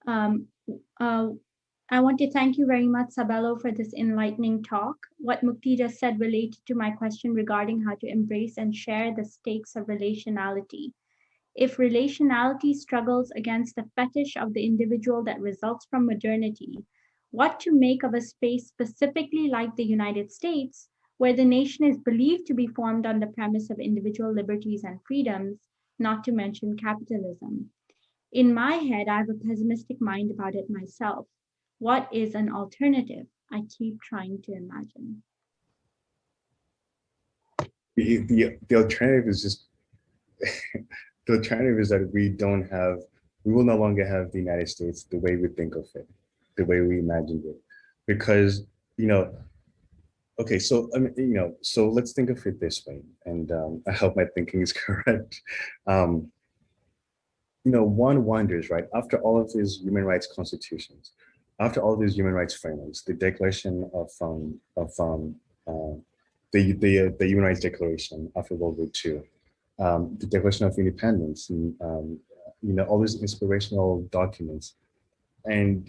I want to thank you very much, Sabelo, for this enlightening talk. What Mukti just said related to my question regarding how to embrace and share the stakes of relationality. If relationality struggles against the fetish of the individual that results from modernity, what to make of a space specifically like the United States, where the nation is believed to be formed on the premise of individual liberties and freedoms, not to mention capitalism. In my head, I have a pessimistic mind about it myself. What is an alternative? I keep trying to imagine. The alternative is just, the alternative is that we will no longer have the United States the way we think of it, the way we imagined it. Because, okay, so, so let's think of it this way, and I hope my thinking is correct. One wonders, right, after all of these human rights constitutions, after all these human rights frameworks, the Declaration of the Human Rights Declaration after World War II, the Declaration of Independence, and all these inspirational documents, and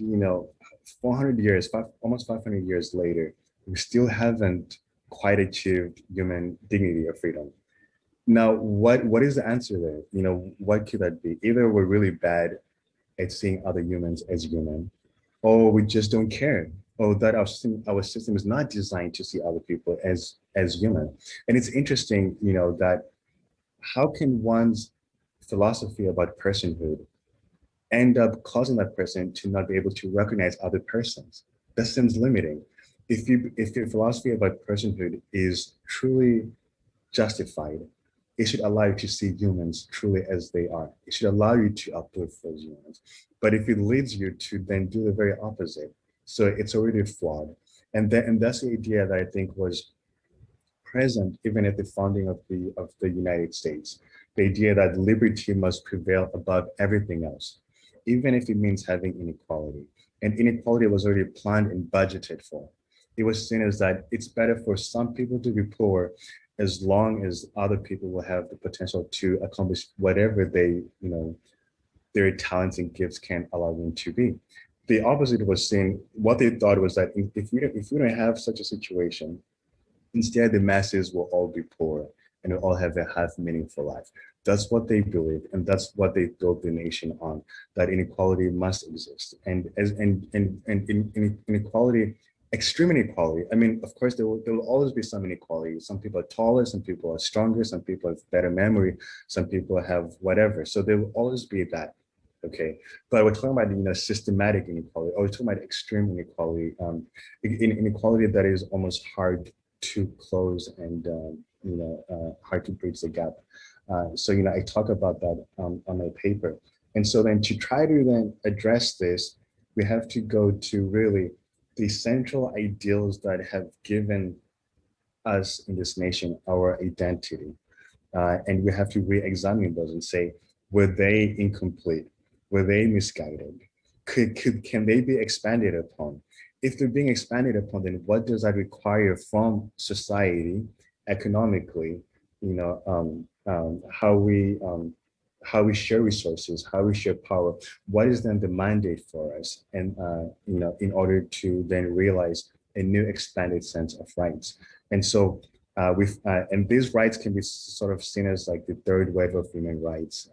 400 years, almost 500 years later, we still haven't quite achieved human dignity or freedom. Now, what is the answer there? What could that be? Either we're really bad at seeing other humans as human, or we just don't care, or that our system is not designed to see other people as human. And it's interesting, that how can one's philosophy about personhood end up causing that person to not be able to recognize other persons? That seems limiting. If your philosophy about personhood is truly justified, it should allow you to see humans truly as they are. It should allow you to uplift those humans. But if it leads you to then do the very opposite, so it's already flawed. And that's the idea that I think was present even at the founding of the United States. The idea that liberty must prevail above everything else, even if it means having inequality. And inequality was already planned and budgeted for. It was seen as that it's better for some people to be poor as long as other people will have the potential to accomplish whatever their talents and gifts can allow them to be. The opposite was seen, what they thought was that if we don't have such a situation, instead the masses will all be poor and will all have a half meaningful life. That's what they believed, and that's what they built the nation on, that inequality must exist. And inequality extreme inequality. I mean, of course, there will always be some inequality. Some people are taller, some people are stronger, some people have better memory, some people have whatever. So there will always be that. Okay, but we're talking about systematic inequality, or we're talking about extreme inequality, inequality that is almost hard to close and hard to bridge the gap. So I talk about that on my paper, and so then to try to then address this, we have to go to really the central ideals that have given us in this nation our identity. And we have to re-examine those and say, were they incomplete? Were they misguided? Can they be expanded upon? If they're being expanded upon, then what does that require from society, economically, how we share resources, how we share power, what is then the mandate for us, and in order to then realize a new expanded sense of rights. And so and these rights can be sort of seen as like the third wave of human rights,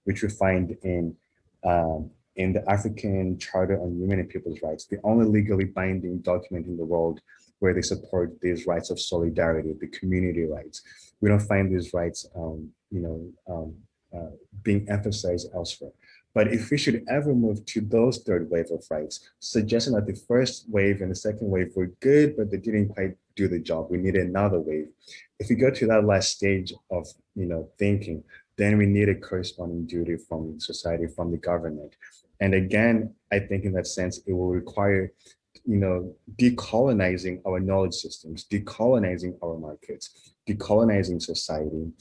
which we find in the African Charter on Human and People's Rights, the only legally binding document in the world where they support these rights of solidarity, the community rights. We don't find these rights, being emphasized elsewhere. But if we should ever move to those third wave of rights, suggesting that the first wave and the second wave were good, but they didn't quite do the job, we need another wave. If we go to that last stage of thinking, then we need a corresponding duty from society, from the government. And again, I think in that sense, it will require decolonizing our knowledge systems, decolonizing our markets, decolonizing society,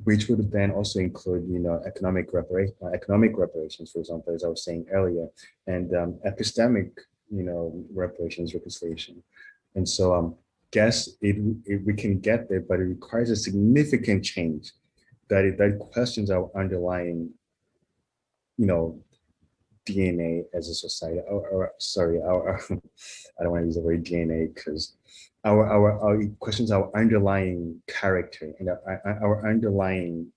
which would then also include, economic reparations, for example, as I was saying earlier, and epistemic, reparations, reconciliation. And so, guess we can get there, but it requires a significant change that questions our underlying, DNA as a society, or sorry, our I don't want to use the word DNA because our questions our underlying character and our underlying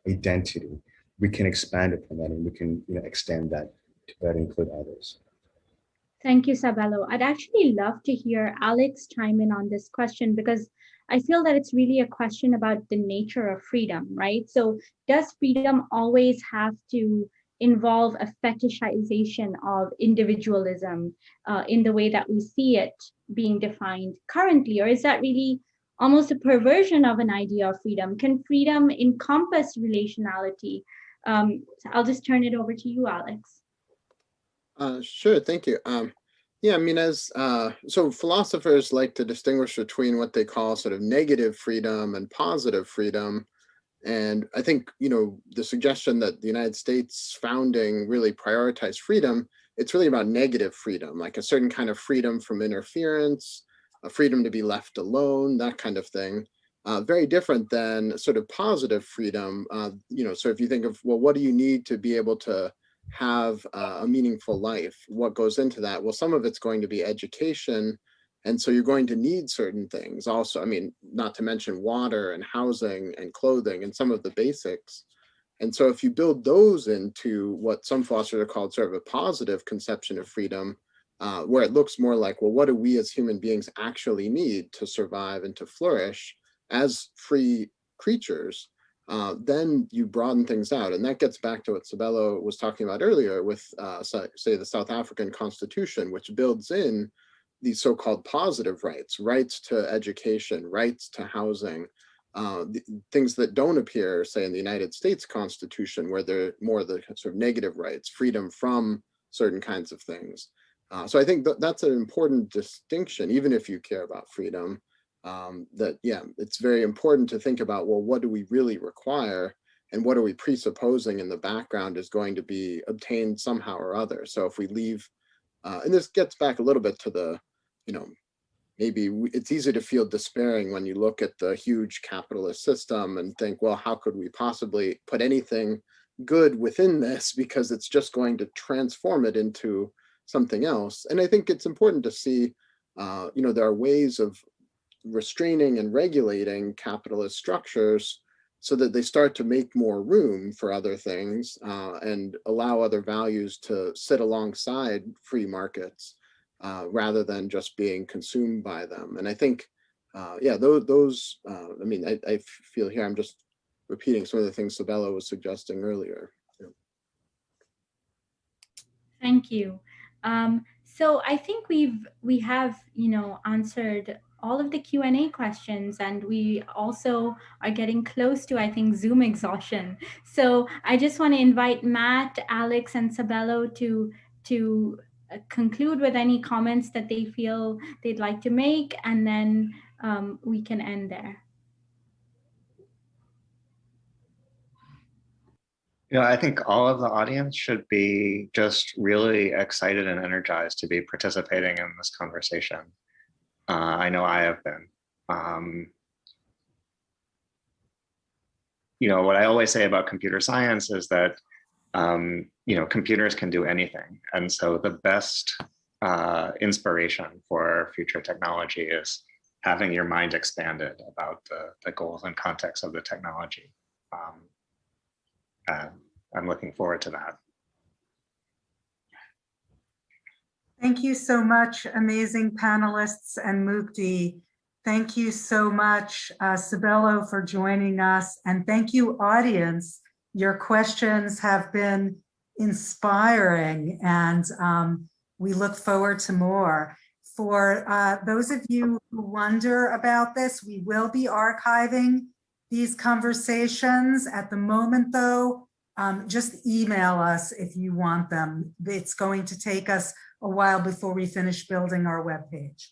identity. We can expand upon that, and we can extend that to better include others. Thank you, Sabelo. I'd actually love to hear Alex chime in on this question, because I feel that it's really a question about the nature of freedom, right? So does freedom always have to involve a fetishization of individualism in the way that we see it being defined currently? Or is that really almost a perversion of an idea of freedom? Can freedom encompass relationality? So I'll just turn it over to you, Alex. Sure, thank you. Yeah, I mean, so philosophers like to distinguish between what they call sort of negative freedom and positive freedom. And I think, the suggestion that the United States founding really prioritized freedom, it's really about negative freedom, like a certain kind of freedom from interference, a freedom to be left alone, that kind of thing. Very different than sort of positive freedom. So if you think of, well, what do you need to be able to have a meaningful life? What goes into that? Well, some of it's going to be education. And so you're going to need certain things also. I mean, not to mention water and housing and clothing and some of the basics. And so if you build those into what some philosophers are called sort of a positive conception of freedom, where it looks more like, well, what do we as human beings actually need to survive and to flourish as free creatures? Then you broaden things out. And that gets back to what Sabelo was talking about earlier with, say, the South African Constitution, which builds in these so-called positive rights, rights to education, rights to housing, things that don't appear, say, in the United States Constitution, where they're more the sort of negative rights, freedom from certain kinds of things. So I think that's an important distinction, even if you care about freedom, it's very important to think about, well, what do we really require? And what are we presupposing in the background is going to be obtained somehow or other? So if we leave, and this gets back a little bit to the, maybe it's easy to feel despairing when you look at the huge capitalist system and think, well, how could we possibly put anything good within this, because it's just going to transform it into something else. And I think it's important to see, there are ways of restraining and regulating capitalist structures so that they start to make more room for other things and allow other values to sit alongside free markets. rather than just being consumed by them. And I think, yeah, those I mean, I feel here I'm just repeating some of the things Sabella was suggesting earlier. Thank you. So I think we have, you know, answered all of the Q&A questions, and we also are getting close to, I think, Zoom exhaustion. So I just want to invite Matt, Alex, and Sabello to conclude with any comments that they feel they'd like to make, and then we can end there. You know, I think all of the audience should be just really excited and energized to be participating in this conversation. I know I have been. You know, what I always say about computer science is that, you know, computers can do anything. And so the best inspiration for future technology is having your mind expanded about the goals and context of the technology. And I'm looking forward to that. Thank you so much, amazing panelists and Mukti. Thank you so much, Sabello, for joining us. And thank you, audience. Your questions have been inspiring, and we look forward to more. For those of you who wonder about this, we will be archiving these conversations. At the moment, though, just email us if you want them. It's going to take us a while before we finish building our webpage.